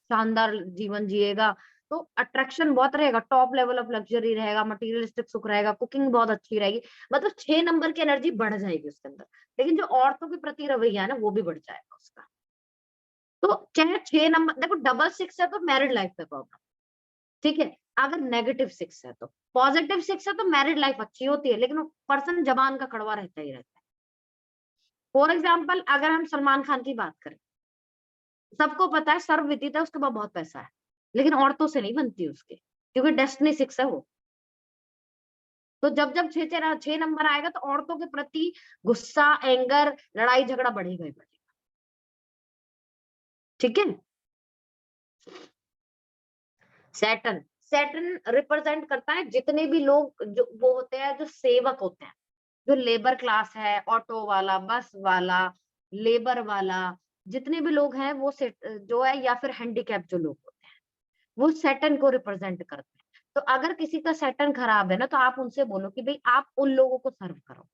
शानदार जीवन जिएगा, तो अट्रैक्शन बहुत रहेगा, टॉप लेवल ऑफ लग्जरी रहेगा, मटेरियलिस्टिक सुख रहेगा, कुकिंग बहुत अच्छी रहेगी, मतलब 6 नंबर की एनर्जी बढ़ जाएगी उसके अंदर। लेकिन जो औरतों के प्रति रवैया है ना, वो भी बढ़ जाएगा उसका। तो चाहे 6 नंबर, देखो डबल 6 है तो मैरिड लाइफ पे प्रॉब्लम, ठीक है, अगर नेगेटिव 6 है तो। पॉजिटिव 6 है तो मैरिड लाइफ अच्छी होती है, लेकिन वो पर्सन जबान का कड़वा रहता ही रहता है। फॉर एग्जाम्पल अगर हम सलमान खान की बात करें, सबको पता है सर्वविदित है, उसके पास बहुत पैसा है, लेकिन औरतों से नहीं बनती उसके, क्योंकि डेस्टिनी 6 है वो। तो जब जब 6 नंबर आएगा तो औरतों के प्रति गुस्सा, एंगर, लड़ाई झगड़ा बढ़ेगा ही बढ़ेगा, ठीक है। सैटर्न, सैटर्न रिप्रेजेंट करता है जितने भी लोग जो वो होते हैं, जो सेवक होते हैं, जो लेबर क्लास है, ऑटो वाला, बस वाला, लेबर वाला, जितने भी लोग हैं वो जो है, या फिर हैंडीकैप जो लोग होते हैं, वो सैटर्न को रिप्रेजेंट करते हैं। तो अगर किसी का सैटर्न खराब है ना, तो आप उनसे बोलो कि भाई आप उन लोगों को सर्व करो,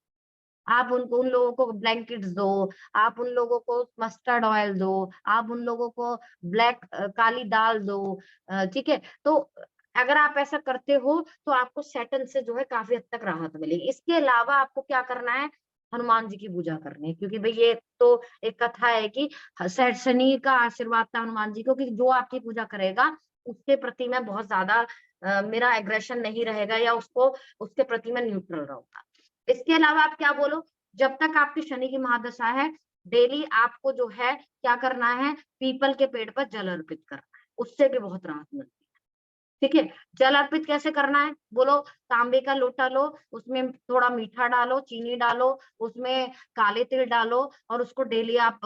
आप उनको, उन लोगों को ब्लैंकेट्स दो, आप उन लोगों को मस्टर्ड ऑयल दो, आप उन लोगों को ब्लैक काली दाल दो, ठीक है। तो अगर आप ऐसा करते हो तो आपको सैटर्न से जो है काफी हद तक राहत मिलेगी। इसके अलावा आपको क्या करना है, हनुमान जी की पूजा करनी है, क्योंकि भाई ये तो एक कथा है कि शनि का आशीर्वाद था हनुमान जी को कि जो आपकी पूजा करेगा उसके प्रति मैं बहुत ज्यादा मेरा एग्रेशन नहीं रहेगा, या उसको उसके प्रति मैं न्यूट्रल रहूंगा। इसके अलावा आप क्या बोलो, जब तक आपकी शनि की महादशा है, डेली आपको जो है क्या करना है, पीपल के पेड़ पर जल अर्पित करना है, उससे भी बहुत राहत मिलती है, ठीक है। जल अर्पित कैसे करना है बोलो, तांबे का लोटा लो, उसमें थोड़ा मीठा डालो, चीनी डालो, उसमें काले तिल डालो, और उसको डेली आप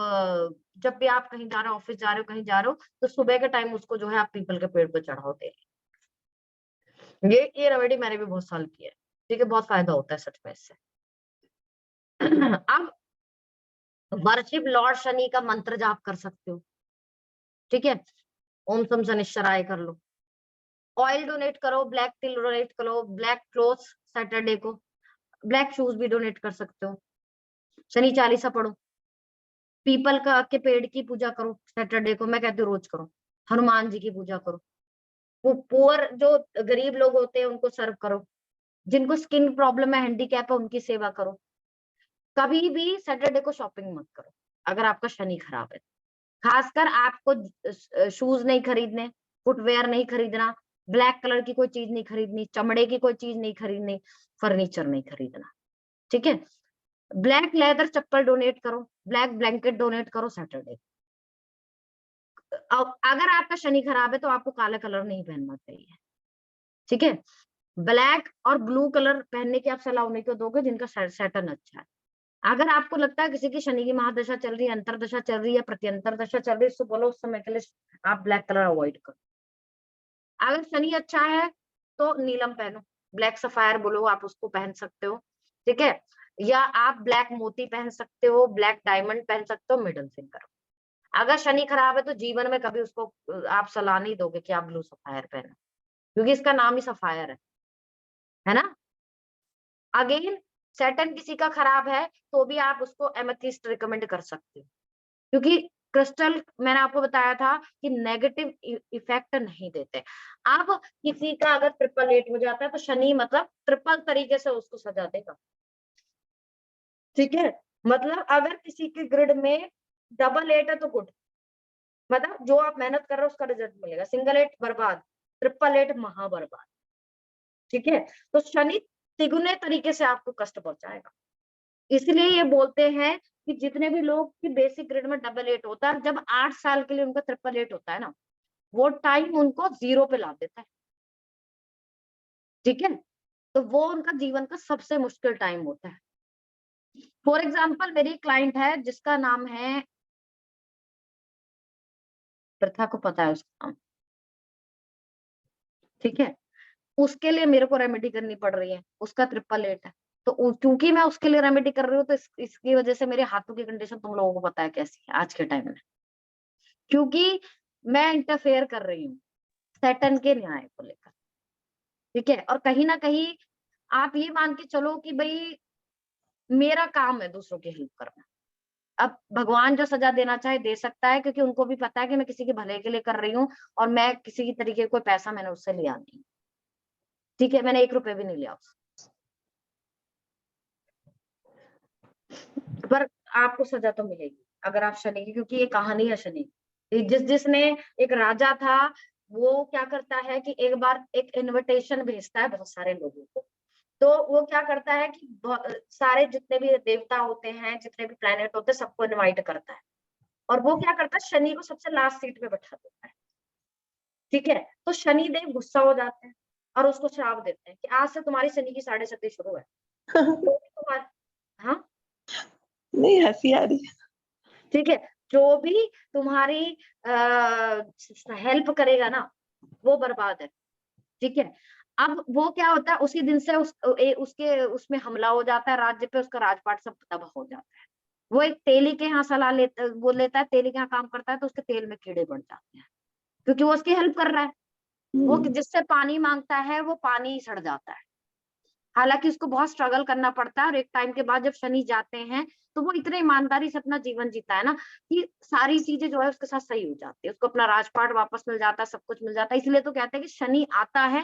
जब भी आप कहीं जा रहे हो, ऑफिस जा रहे हो, कहीं जा रहे हो, तो सुबह के टाइम उसको जो है आप पीपल के पेड़ पर चढ़ाओ दे। ये रेमेडी मैंने भी बहुत साल की है, ठीक है, बहुत फायदा होता है सच में इससे। अब वर्शिप लॉर्ड शनि का मंत्र जाप कर सकते हो, ठीक है, ओम सम शनिश्चराय कर लो, ऑयल डोनेट करो, ब्लैक तिल डोनेट करो, ब्लैक क्लोथ्स सैटरडे को, ब्लैक शूज भी डोनेट कर सकते हो, शनि चालीसा पढ़ो, पीपल का के पेड़ की पूजा करो सैटरडे को, मैं कहती हूँ रोज करो, हनुमान जी की पूजा करो, वो पुअर जो गरीब लोग होते हैं उनको सर्व करो, जिनको स्किन प्रॉब्लम है, हैंडीकैप है, उनकी सेवा करो। कभी भी सैटरडे को शॉपिंग मत करो अगर आपका शनि खराब है, खासकर आपको शूज नहीं खरीदने, फुटवेयर नहीं खरीदना, ब्लैक कलर की कोई चीज नहीं खरीदनी, चमड़े की कोई चीज नहीं खरीदनी, फर्नीचर नहीं खरीदना, ठीक है। ब्लैक लेदर चप्पल डोनेट करो, ब्लैक ब्लैंकेट डोनेट करो सैटरडे। अगर आपका शनि खराब है तो आपको काला कलर नहीं पहनना चाहिए, ठीक है। ब्लैक और ब्लू कलर पहनने की आप सलाह उन्हीं को दोगे जिनका सैटर्न अच्छा है। अगर आपको लगता है किसी की शनि की महादशा चल रही है, अंतरदशा चल रही है, प्रत्यंतर दशा चल रही है, तो बोलो उस समय के लिए आप ब्लैक कलर अवॉइड करो। अगर शनि अच्छा है तो नीलम पहनो, ब्लैक सफायर बोलो आप उसको पहन सकते हो, ठीक है, या आप ब्लैक मोती पहन सकते हो, ब्लैक डायमंड पहन सकते हो, मिडल फिंगर। अगर शनि खराब है तो जीवन में कभी उसको आप सलाह नहीं दोगे कि आप ब्लू सफायर पहनो, क्योंकि इसका नाम ही सफायर है ना। अगेन सैटर्न किसी का खराब है तो भी आप उसको एमेथिस्ट रिकमेंड कर सकते हो, क्योंकि क्रिस्टल मैंने आपको बताया था कि नेगेटिव इफेक्ट नहीं देते। अब किसी का अगर 888 हो जाता है तो शनि मतलब ट्रिपल तरीके से उसको सजा देगा, ठीक है। मतलब अगर किसी के ग्रिड में 888 है तो गुड, मतलब जो आप मेहनत कर रहे हो उसका रिजल्ट मिलेगा, सिंगल 8 बर्बाद, 888 महा बर्बाद, ठीक है। तो शनि तिगुने तरीके से आपको कष्ट पहुंचाएगा, इसलिए ये बोलते हैं कि जितने भी लोग की बेसिक ग्रेड में 888 होता है, जब 8 साल के लिए उनका 888 होता है ना, वो टाइम उनको 0 पे ला देता है, ठीक है। तो वो उनका जीवन का सबसे मुश्किल टाइम होता है। फॉर एग्जाम्पल मेरी क्लाइंट है जिसका नाम है प्रथा, को पता है उसका नाम, ठीक है, उसके लिए मेरे को रेमेडी करनी पड़ रही है, उसका 888 है। तो क्योंकि मैं उसके लिए रेमेडी कर रही हूँ तो इसकी वजह से मेरे हाथों की कंडीशन तुम लोगों को पता है कैसी है आज के टाइम में, क्योंकि मैं इंटरफेयर कर रही हूँ सैटर्न के न्याय को लेकर, ठीक है। और कहीं ना कहीं आप ये मान के चलो कि भाई मेरा काम है दूसरों की हेल्प करना, अब भगवान जो सजा देना चाहे दे सकता है, क्योंकि उनको भी पता है कि मैं किसी के भले के लिए कर रही हूँ और मैं किसी की तरीके का कोई पैसा मैंने उससे लिया नहीं, ठीक है, मैंने 1 रुपए भी नहीं लिया उससे, पर आपको सजा तो मिलेगी अगर आप शनि की, क्योंकि ये कहानी है शनि की। जिसने एक राजा था, वो क्या करता है कि एक बार एक इनविटेशन भेजता है बहुत सारे लोगों को, तो वो क्या करता है कि सारे जितने भी देवता होते हैं, जितने भी प्लैनेट होते हैं, सबको इनवाइट करता है, और वो क्या करता है शनि को सबसे लास्ट सीट पे बैठा देता है, ठीक है। तो शनि देव गुस्सा हो जाते हैं और उसको श्राप देते हैं कि आज से तुम्हारी शनि की 7.5 शुरू है, तो तुम्हारा, हाँ नहीं, हंसी आ रही है। ठीक है, जो भी तुम्हारी हेल्प करेगा ना वो बर्बाद है, ठीक है। अब वो क्या होता है उसी दिन से उसके उसमें हमला हो जाता है राज्य पे, उसका राजपाट सब तबाह हो जाता है। वो एक तेली के यहाँ सलाह लेता, वो लेता है, तेली के यहाँ काम करता है, तो उसके तेल में कीड़े बढ़ जाते हैं, क्योंकि वो उसकी हेल्प कर रहा है। वो जिससे पानी मांगता है वो पानी ही सड़ जाता है, हालांकि उसको बहुत स्ट्रगल करना पड़ता है। और एक टाइम के बाद जब शनि जाते हैं तो वो इतने ईमानदारी से अपना जीवन जीता है ना कि सारी चीजें जो है उसके साथ सही हो जाती है, उसको अपना राजपाट वापस मिल जाता है, सब कुछ मिल जाता है। इसलिए तो कहते हैं कि शनि आता है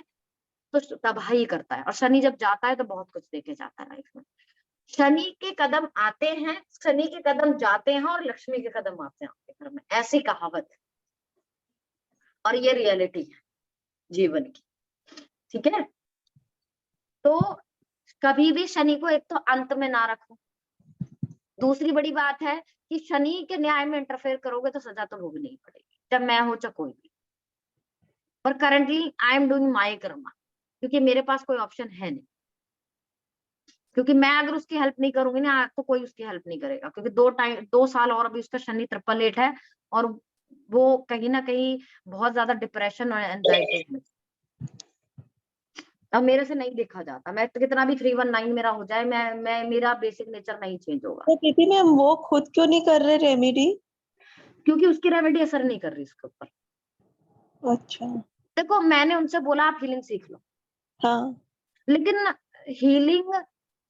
तो तबाही करता है, और शनि जब जाता है तो बहुत कुछ देके जाता है लाइफ में। शनि के कदम आते हैं, शनि के कदम जाते हैं, और लक्ष्मी के कदम आते हैं आपके घर में, ऐसी कहावत है, और ये रियलिटी है जीवन की, ठीक है। तो कभी भी शनि को एक तो अंत में ना रखो। दूसरी बड़ी बात है कि शनि के न्याय में इंटरफेयर करोगे तो सजा तो भोगनी ही पड़ेगी, जब मैं हूं चाहे कोई भी। पर currently I am doing my Karma, क्योंकि मेरे पास कोई ऑप्शन है नहीं, क्योंकि मैं अगर उसकी हेल्प नहीं करूंगी ना तो कोई उसकी हेल्प नहीं करेगा, क्योंकि 2 साल और अभी उसका शनि 888 है, और वो कहीं ना कहीं बहुत ज्यादा डिप्रेशन और एंजाइटी में। अब मेरे से नहीं देखा जाता, मैं तो कितना भी 319 मेरा हो जाए, मैं मेरा बेसिक नेचर नहीं चेंज होगा, तो प्रीति मैम वो खुद क्यों नहीं कर रहे रेमेडी? क्योंकि उसकी रेमेडी असर नहीं कर रही इसके ऊपर। अच्छा। देखो मैंने उनसे बोला आप हीलिंग सीख लो, हाँ। लेकिन हीलिंग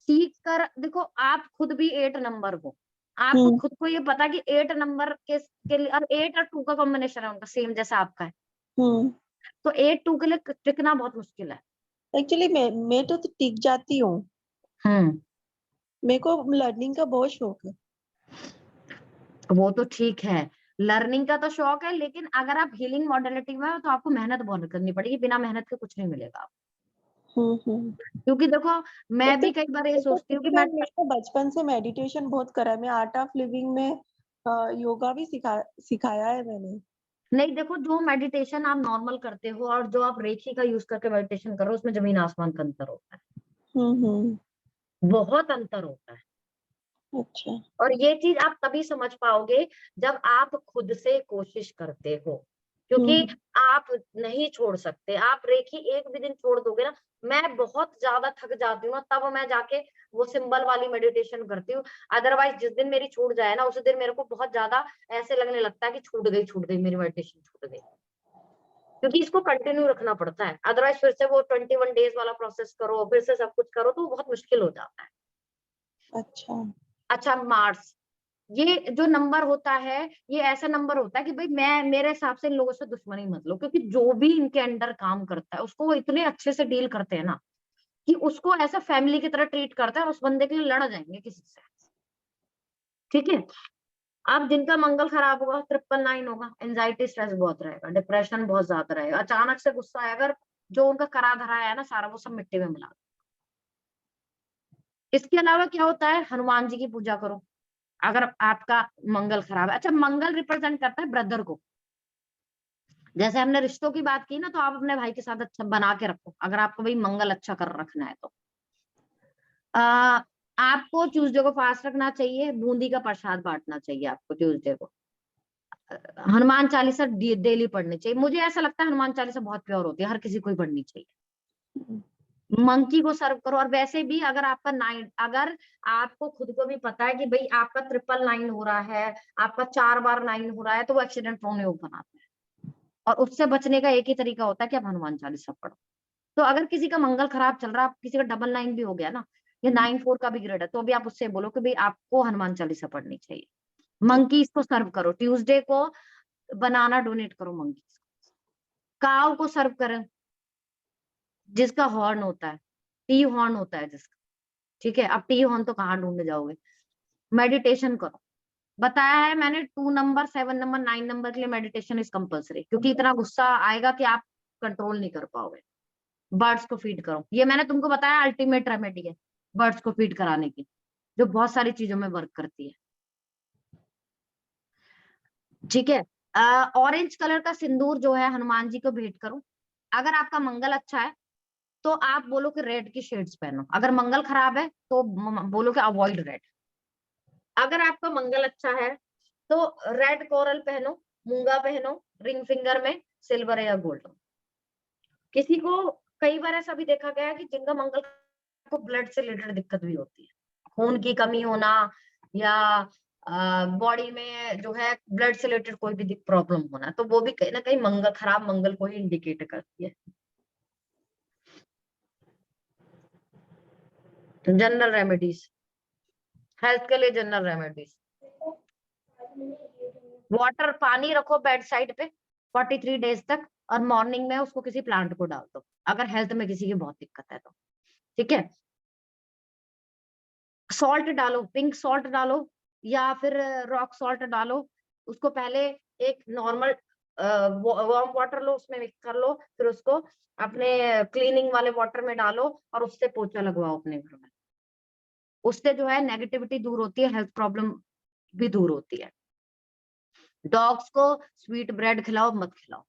सीख कर देखो, आप खुद भी 8 नंबर हो, आपको हम्म खुद को ये पता कि 8 नंबर के लिए, और 8 और 2 का कॉम्बिनेशन है उनका सेम जैसा आपका है, हम्म तो 8 2 के लिए टिकना बहुत मुश्किल है। एक्चुअली मैं तो टिक जाती हूँ। हम्म, मेरे को लर्निंग का बहुत शौक है। वो तो ठीक है, लर्निंग का तो शौक है, लेकिन अगर आप हीलिंग मॉडलिटी में हो तो आपको मेहनत बहुत करनी पड़ेगी, बिना मेहनत के कुछ नहीं मिलेगा। हम्म। क्योंकि देखो मैं तो भी कई बार ये तो सोचती हूँ कि प्रीति मैं, मैम मेरे को बचपन से मेडिटेशन बहुत करा है। मैं आर्ट ऑफ लिविंग में योगा भी सिखाया है मैंने। नहीं देखो जो मेडिटेशन आप नॉर्मल करते हो और जो आप रेखी का यूज करके मेडिटेशन कर रहे हो, उसमें जमीन आसमान का अंतर होता है, हम्म। बहुत अंतर होता है। अच्छा। और ये चीज आप तभी समझ पाओगे जब आप खुद से कोशिश करते हो, क्योंकि हम्म आप नहीं छोड़ सकते, आप रेखी एक भी दिन छोड़ दोगे ना, मैं बहुत ज्यादा थक जाती हूँ ना, तब मैं जाके वो सिंबल वाली मेडिटेशन करती हूँ। अदरवाइज जिस दिन मेरी छूट जाए ना, उस दिन मेरे को बहुत ज्यादा ऐसे लगने लगता है कि छूट गई मेरी मेडिटेशन, छूट गई, क्योंकि इसको कंटिन्यू रखना पड़ता है। अदरवाइज फिर से वो 21 डेज वाला प्रोसेस करो, फिर से सब कुछ करो, तो बहुत मुश्किल हो जाता है। अच्छा। अच्छा मार्स, ये जो नंबर होता है, ये ऐसा नंबर होता है कि भाई मैं, मेरे हिसाब से इन लोगों से दुश्मनी मत लो, क्योंकि जो भी इनके अंडर काम करता है उसको वो इतने अच्छे से डील करते हैं ना, कि उसको ऐसा फैमिली की तरह ट्रीट करते हैं, और उस बंदे के लिए लड़ जाएंगे किसी से, ठीक है। अब जिनका मंगल खराब होगा, 999 होगा, एंजाइटी स्ट्रेस बहुत रहेगा, डिप्रेशन बहुत ज्यादा रहेगा, अचानक से गुस्सा आएगा, अगर जो उनका करा धरा है ना सारा, वो सब मिट्टी में मिला दो। इसके अलावा क्या होता है, हनुमान जी की पूजा करो अगर आपका मंगल खराब है। अच्छा, मंगल रिप्रेजेंट करता है ब्रदर को, जैसे हमने रिश्तों की बात की ना, तो आप अपने भाई के साथ अच्छा बना के रखो, अगर आपको भाई मंगल अच्छा कर रखना है तो। आ, आपको ट्यूसडे को फास्ट रखना चाहिए, बूंदी का प्रसाद बांटना चाहिए आपको ट्यूसडे को। हनुमान चालीसा डेली पढ़नी चाहिए, मुझे ऐसा लगता है हनुमान चालीसा बहुत प्योर होती है, हर किसी को ही पढ़नी चाहिए। हम्म मंकी को सर्व करो, और वैसे भी अगर आपका 9, अगर आपको खुद को भी पता है कि भाई आपका 999 हो रहा है, आपका 4 बार 9 हो रहा है, तो वो एक्सीडेंट प्रोन योग बनाता है, और उससे बचने का एक ही तरीका होता है कि आप हनुमान चालीसा पढ़ो। तो अगर किसी का मंगल खराब चल रहा है, किसी का 999 भी हो गया ना, या 94 का भी ग्रेड है, तो भी आप उससे बोलो कि भाई आपको हनुमान चालीसा पढ़नी चाहिए। मंकी इसको सर्व करो ट्यूसडे को, बनाना डोनेट करो मंकी, काव को सर्व करें जिसका हॉर्न होता है, टी हॉर्न होता है जिसका, ठीक है। अब टी हॉर्न तो कहाँ ढूंढने जाओगे, मेडिटेशन करो। बताया है मैंने 2 नंबर, 7 नंबर, 9 नंबर के लिए मेडिटेशन इज कंपलसरी, क्योंकि इतना गुस्सा आएगा कि आप कंट्रोल नहीं कर पाओगे। बर्ड्स को फीड करो, ये मैंने तुमको बताया अल्टीमेट रेमेडी है बर्ड्स को फीड कराने की, जो बहुत सारी चीजों में वर्क करती है, ठीक है। ऑरेंज कलर का सिंदूर जो है हनुमान जी को भेंट करो। अगर आपका मंगल अच्छा है तो आप बोलो कि रेड की शेड्स पहनो, अगर मंगल खराब है तो बोलो कि अवॉइड रेड। अगर आपका मंगल अच्छा है तो रेड कोरल पहनो, मूंगा पहनो, रिंग फिंगर में सिल्वर या गोल्ड। किसी को कई बार ऐसा भी देखा गया है कि जिनका मंगल को ब्लड से रिलेटेड दिक्कत भी होती है, खून की कमी होना, या बॉडी में जो है ब्लड से रिलेटेड कोई भी प्रॉब्लम होना, तो वो भी कहीं ना कहीं मंगल, खराब मंगल को ही इंडिकेट करती है। जनरल रेमेडीज, हेल्थ के लिए जनरल रेमेडीज, वाटर, पानी रखो बेड साइड पे 43 डेज तक, और मॉर्निंग में उसको किसी प्लांट को डाल दो, अगर हेल्थ में किसी की बहुत दिक्कत है तो, ठीक है। सॉल्ट डालो, पिंक सॉल्ट डालो, या फिर रॉक सॉल्ट डालो, उसको पहले एक नॉर्मल वार्म वाटर लो, उसमें मिक्स कर लो, फिर उसको अपने क्लीनिंग वाले वाटर में डालो, और उससे पोछा लगवाओ अपने घर में। उससे जो है नेगेटिविटी दूर होती है, हेल्थ प्रॉब्लम भी दूर होती है। डॉग्स को स्वीट ब्रेड खिलाओ मत खिलाओ,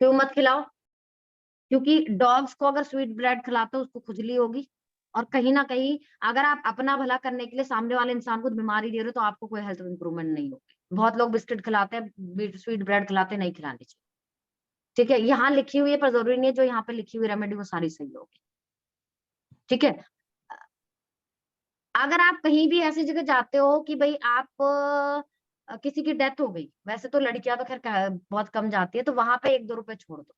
क्यों मत खिलाओ, क्योंकि डॉग्स को अगर स्वीट ब्रेड खिलाते हो उसको खुजली होगी, और कहीं ना कहीं अगर आप अपना भला करने के लिए सामने वाले इंसान को बीमारी दे रहे हो, तो आपको कोई हेल्थ इंप्रूवमेंट नहीं होगी। बहुत लोग बिस्किट खिलाते हैं, स्वीट ब्रेड खिलाते हैं, नहीं खिलानी चाहिए। ठीक है, यहाँ लिखी हुई है पर जरूरी नहीं है जो यहाँ पे लिखी हुई रेमेडी वो सारी सही होगी। ठीक है, अगर आप कहीं भी ऐसी जगह जाते हो कि भाई आप किसी की डेथ हो गई, वैसे तो लड़कियां तो खैर बहुत कम जाती है, तो वहां पे 1-2 रुपए छोड़ दो।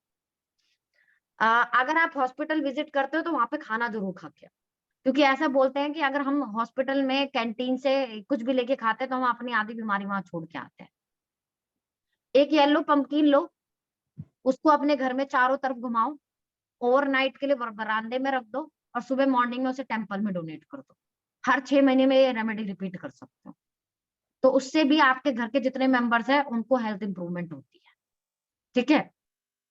अगर आप हॉस्पिटल विजिट करते हो तो वहां पे खाना जरूर खा के आओ। क्योंकि ऐसा बोलते हैं कि अगर हम हॉस्पिटल में कैंटीन से कुछ भी लेके खाते हैं तो हम अपनी आधी बीमारी वहां छोड़ के आते हैं। एक येलो पंपकिन लो, उसको अपने घर में चारों तरफ घुमाओ, ओवरनाइट के लिए बरामदे में रख दो और सुबह मॉर्निंग में उसे टेम्पल में डोनेट कर दो। हर 6 महीने में ये रेमेडी रिपीट कर सकते हो, तो उससे भी आपके घर के जितने मेंबर्स हैं उनको हेल्थ इंप्रूवमेंट होती है। ठीक है,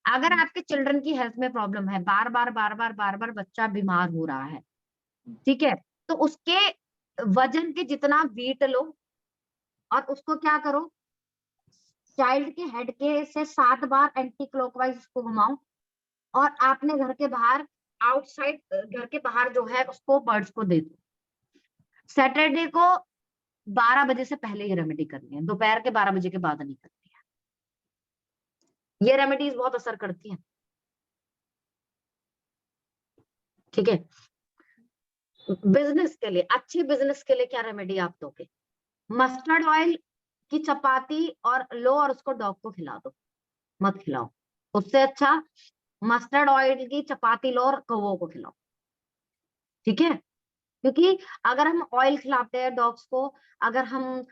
अगर आपके चिल्ड्रन की हेल्थ में प्रॉब्लम है, बार बार बच्चा बीमार हो रहा है, ठीक है, तो उसके वजन के जितना वेट लो और उसको क्या करो, चाइल्ड के हेड के से 7 बार एंटी क्लॉकवाइज उसको घुमाओ और आपने घर के बाहर आउटसाइड घर के बाहर जो है उसको बर्ड्स को दे दो। सैटरडे को 12 बजे से पहले ये रेमेडी करनी है, दोपहर के 12 बजे के बाद नहीं करनी है। ये रेमेडीज बहुत असर करती हैं। ठीक है, बिजनेस के लिए, अच्छी बिजनेस के लिए क्या रेमेडी आप दोगे? मस्टर्ड ऑयल की चपाती और लो और उसको डॉग को खिला दो, मत खिलाओ। उससे अच्छा मस्टर्ड ऑयल की चपाती लो और कौवों को खिलाओ। ठीक है, क्योंकि अगर हम ऑयल खिलाते हैं डॉग्स को, अगर हम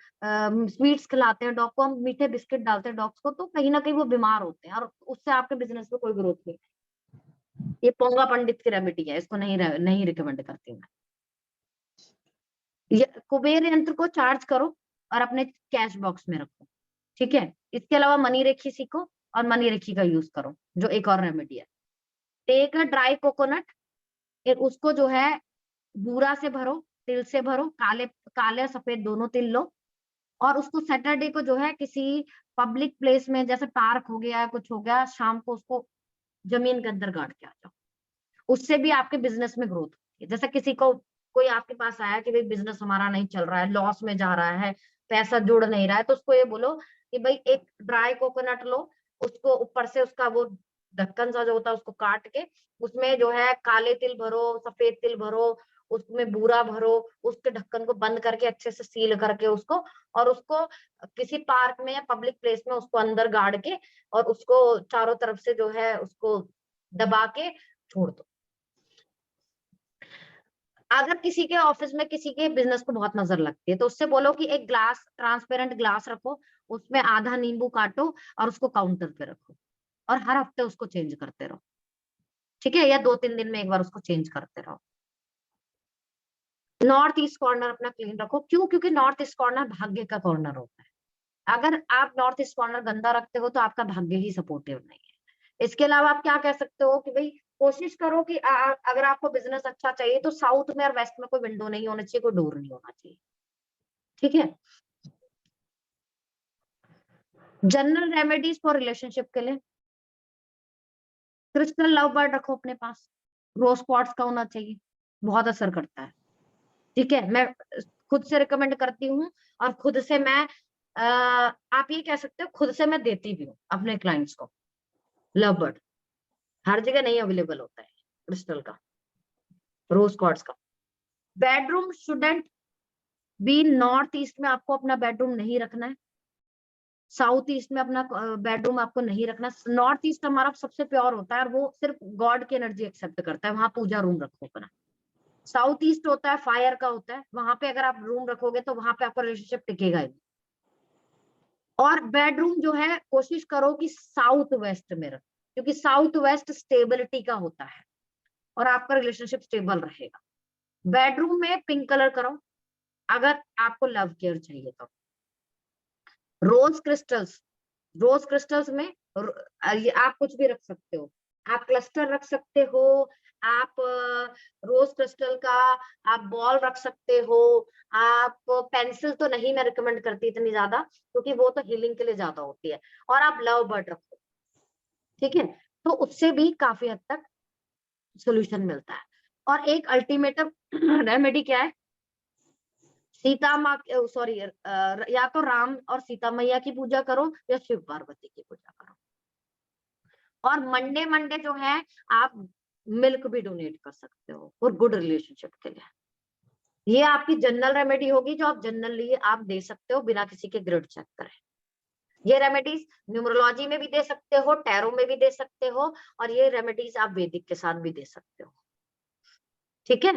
स्वीट्स खिलाते हैं डॉग को, हम मीठे बिस्किट डालते हैं डॉग्स को, तो कहीं ना कहीं वो बीमार होते हैं और उससे आपके बिजनेस में कोई ग्रोथ नहीं। ये पोंगा पंडित की रेमेडी है, इसको नहीं रिकमेंड करती मैं। ये कुबेर यंत्र को चार्ज करो और अपने कैश बॉक्स में रखो। ठीक है, इसके अलावा मनी रेखी सीखो और मनी रेखी का यूज करो, जो एक और रेमेडी है। टेक अ ड्राई कोकोनट, उसको जो है बूरा से भरो, तिल से भरो, काले काले और सफेद दोनों तिल लो और उसको सैटरडे को जो है किसी पब्लिक प्लेस में, जैसे पार्क हो गया कुछ हो गया, शाम को उसको जमीन के अंदर गाड़ के आ जाओ। उससे भी आपके बिजनेस में ग्रोथ होती है। जैसे किसी को, कोई आपके पास आया कि भाई बिजनेस हमारा नहीं चल रहा है, लॉस में जा रहा है, पैसा जुड़ नहीं रहा है, तो उसको ये बोलो कि भाई एक ड्राई कोकोनट लो, उसको ऊपर से उसका वो ढक्कन सा जो होता है उसको काट के उसमें जो है काले तिल भरो, सफेद तिल भरो, उसमें बूरा भरो, उसके ढक्कन को बंद करके अच्छे से सील करके उसको, और उसको किसी पार्क में या पब्लिक प्लेस में उसको अंदर गाड़ के और उसको चारों तरफ से जो है उसको दबा के छोड़ दो। अगर किसी के ऑफिस में किसी के बिजनेस को बहुत नजर लगती है तो उससे बोलो कि एक ग्लास, ट्रांसपेरेंट ग्लास रखो, उसमें आधा नींबू काटो और उसको काउंटर पे रखो और हर हफ्ते उसको चेंज करते रहो। ठीक है, या 2-3 दिन में एक बार उसको चेंज करते रहो। नॉर्थ ईस्ट कॉर्नर अपना क्लीन रखो। क्यों? क्योंकि नॉर्थ ईस्ट कॉर्नर भाग्य का कॉर्नर होता है। अगर आप नॉर्थ ईस्ट कॉर्नर गंदा रखते हो तो आपका भाग्य ही सपोर्टिव नहीं है। इसके अलावा आप क्या कह सकते हो कि भाई कोशिश करो कि अगर आपको बिजनेस अच्छा चाहिए तो साउथ में और वेस्ट में कोई विंडो नहीं होना चाहिए, कोई डोर नहीं होना चाहिए। ठीक है, जनरल रेमेडीज फॉर रिलेशनशिप के लिए, क्रिस्टल लव बर्ड रखो अपने पास, रोज क्वार्ट्ज का होना चाहिए, बहुत असर करता है। ठीक है, मैं खुद से रिकमेंड करती हूँ और खुद से मैं आप ये कह सकते हो खुद से मैं देती भी हूँ अपने क्लाइंट्स को। लव बर्ड हर जगह नहीं अवेलेबल होता है क्रिस्टल का, रोज क्वार्ट्ज का। Bedroom shouldn't be, north east में आपको अपना बेडरूम नहीं रखना है, साउथ ईस्ट में अपना बेडरूम आपको नहीं रखना। नॉर्थ ईस्ट हमारा सबसे प्योर होता है और वो सिर्फ गॉड की एनर्जी एक्सेप्ट करता है, वहां पूजा रूम रखो अपना। साउथ ईस्ट होता है फायर का होता है, वहां पे अगर आप रूम रखोगे तो वहां पे आपका रिलेशनशिप टिकेगा ही। और बेडरूम जो है कोशिश करो कि साउथ वेस्ट में रखो, क्योंकि साउथ वेस्ट स्टेबिलिटी का होता है और आपका रिलेशनशिप स्टेबल रहेगा। बेडरूम में पिंक कलर करो अगर आपको लव केयर चाहिए तो। रोज क्रिस्टल्स, रोज क्रिस्टल्स में ये आप कुछ भी रख सकते हो, आप क्लस्टर रख सकते हो, आप रोज क्रिस्टल का आप बॉल रख सकते हो, आप पेंसिल तो नहीं मैं रिकमेंड करती इतनी ज्यादा क्योंकि वो तो हीलिंग के लिए ज्यादा होती है, और आप लव बर्ड रखो। ठीक है, तो उससे भी काफी हद तक सोल्यूशन मिलता है। और एक अल्टीमेटम रेमेडी क्या है, सीता माँ, सॉरी, या तो राम और सीता मैया की पूजा करो या शिव पार्वती की पूजा करो। और मंडे मंडे जो है आप मिल्क भी डोनेट कर सकते हो फॉर गुड रिलेशनशिप के लिए। ये आपकी जनरल रेमेडी होगी जो आप जनरली आप दे सकते हो बिना किसी के ग्रिड चेक करे। ये रेमेडीज न्यूमरोलॉजी में भी दे सकते हो, टैरो में भी दे सकते हो, और ये रेमेडीज आप वैदिक के साथ भी दे सकते हो। ठीक है।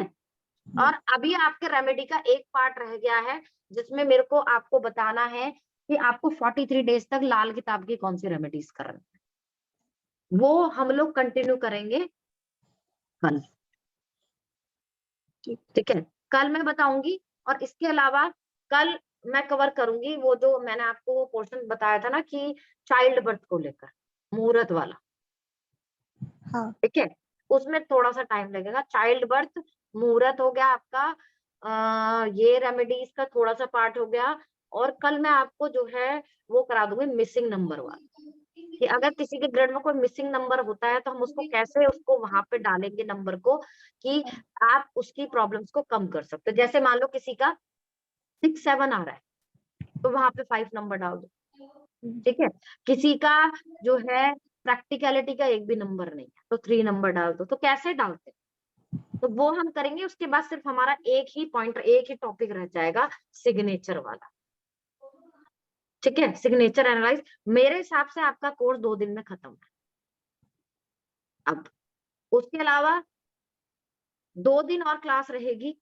और अभी आपके रेमेडी का एक पार्ट रह गया है जिसमें मेरे को आपको बताना है कि आपको 43 डेज तक लाल किताब की कौन सी रेमेडीज करनी है। वो हम लोग कंटिन्यू करेंगे कल। ठीक है, कल मैं बताऊंगी। और इसके अलावा कल मैं कवर करूंगी वो जो मैंने आपको वो पोर्शन बताया था ना कि चाइल्ड बर्थ को लेकर, मुहूर्त वाला। हाँ। ठीक है, उसमें थोड़ा सा टाइम लगेगा। चाइल्ड बर्थ, मुहूर्त हो गया आपका, ये रेमेडीज का थोड़ा सा पार्ट हो गया। और कल मैं आपको जो है वो करा दूंगी मिसिंग नंबर वाला, कि अगर किसी के ग्रेड में कोई मिसिंग नंबर होता है तो हम उसको कैसे उसको वहां पे डालेंगे नंबर को कि आप उसकी प्रॉब्लम्स को कम कर सकते हो। जैसे मान लो किसी का 6 7 आ रहा है तो वहां पे 5 नंबर डाल दो। ठीक है, किसी का जो है प्रैक्टिकलिटी का एक भी नंबर नहीं है तो 3 नंबर डाल दो। तो कैसे डालते तो वो हम करेंगे। उसके बाद सिर्फ हमारा एक ही पॉइंट, एक ही टॉपिक रह जाएगा, सिग्नेचर वाला। ठीक है, सिग्नेचर एनालाइज। मेरे हिसाब से आपका कोर्स 2 दिन में खत्म है। अब उसके अलावा 2 दिन और क्लास रहेगी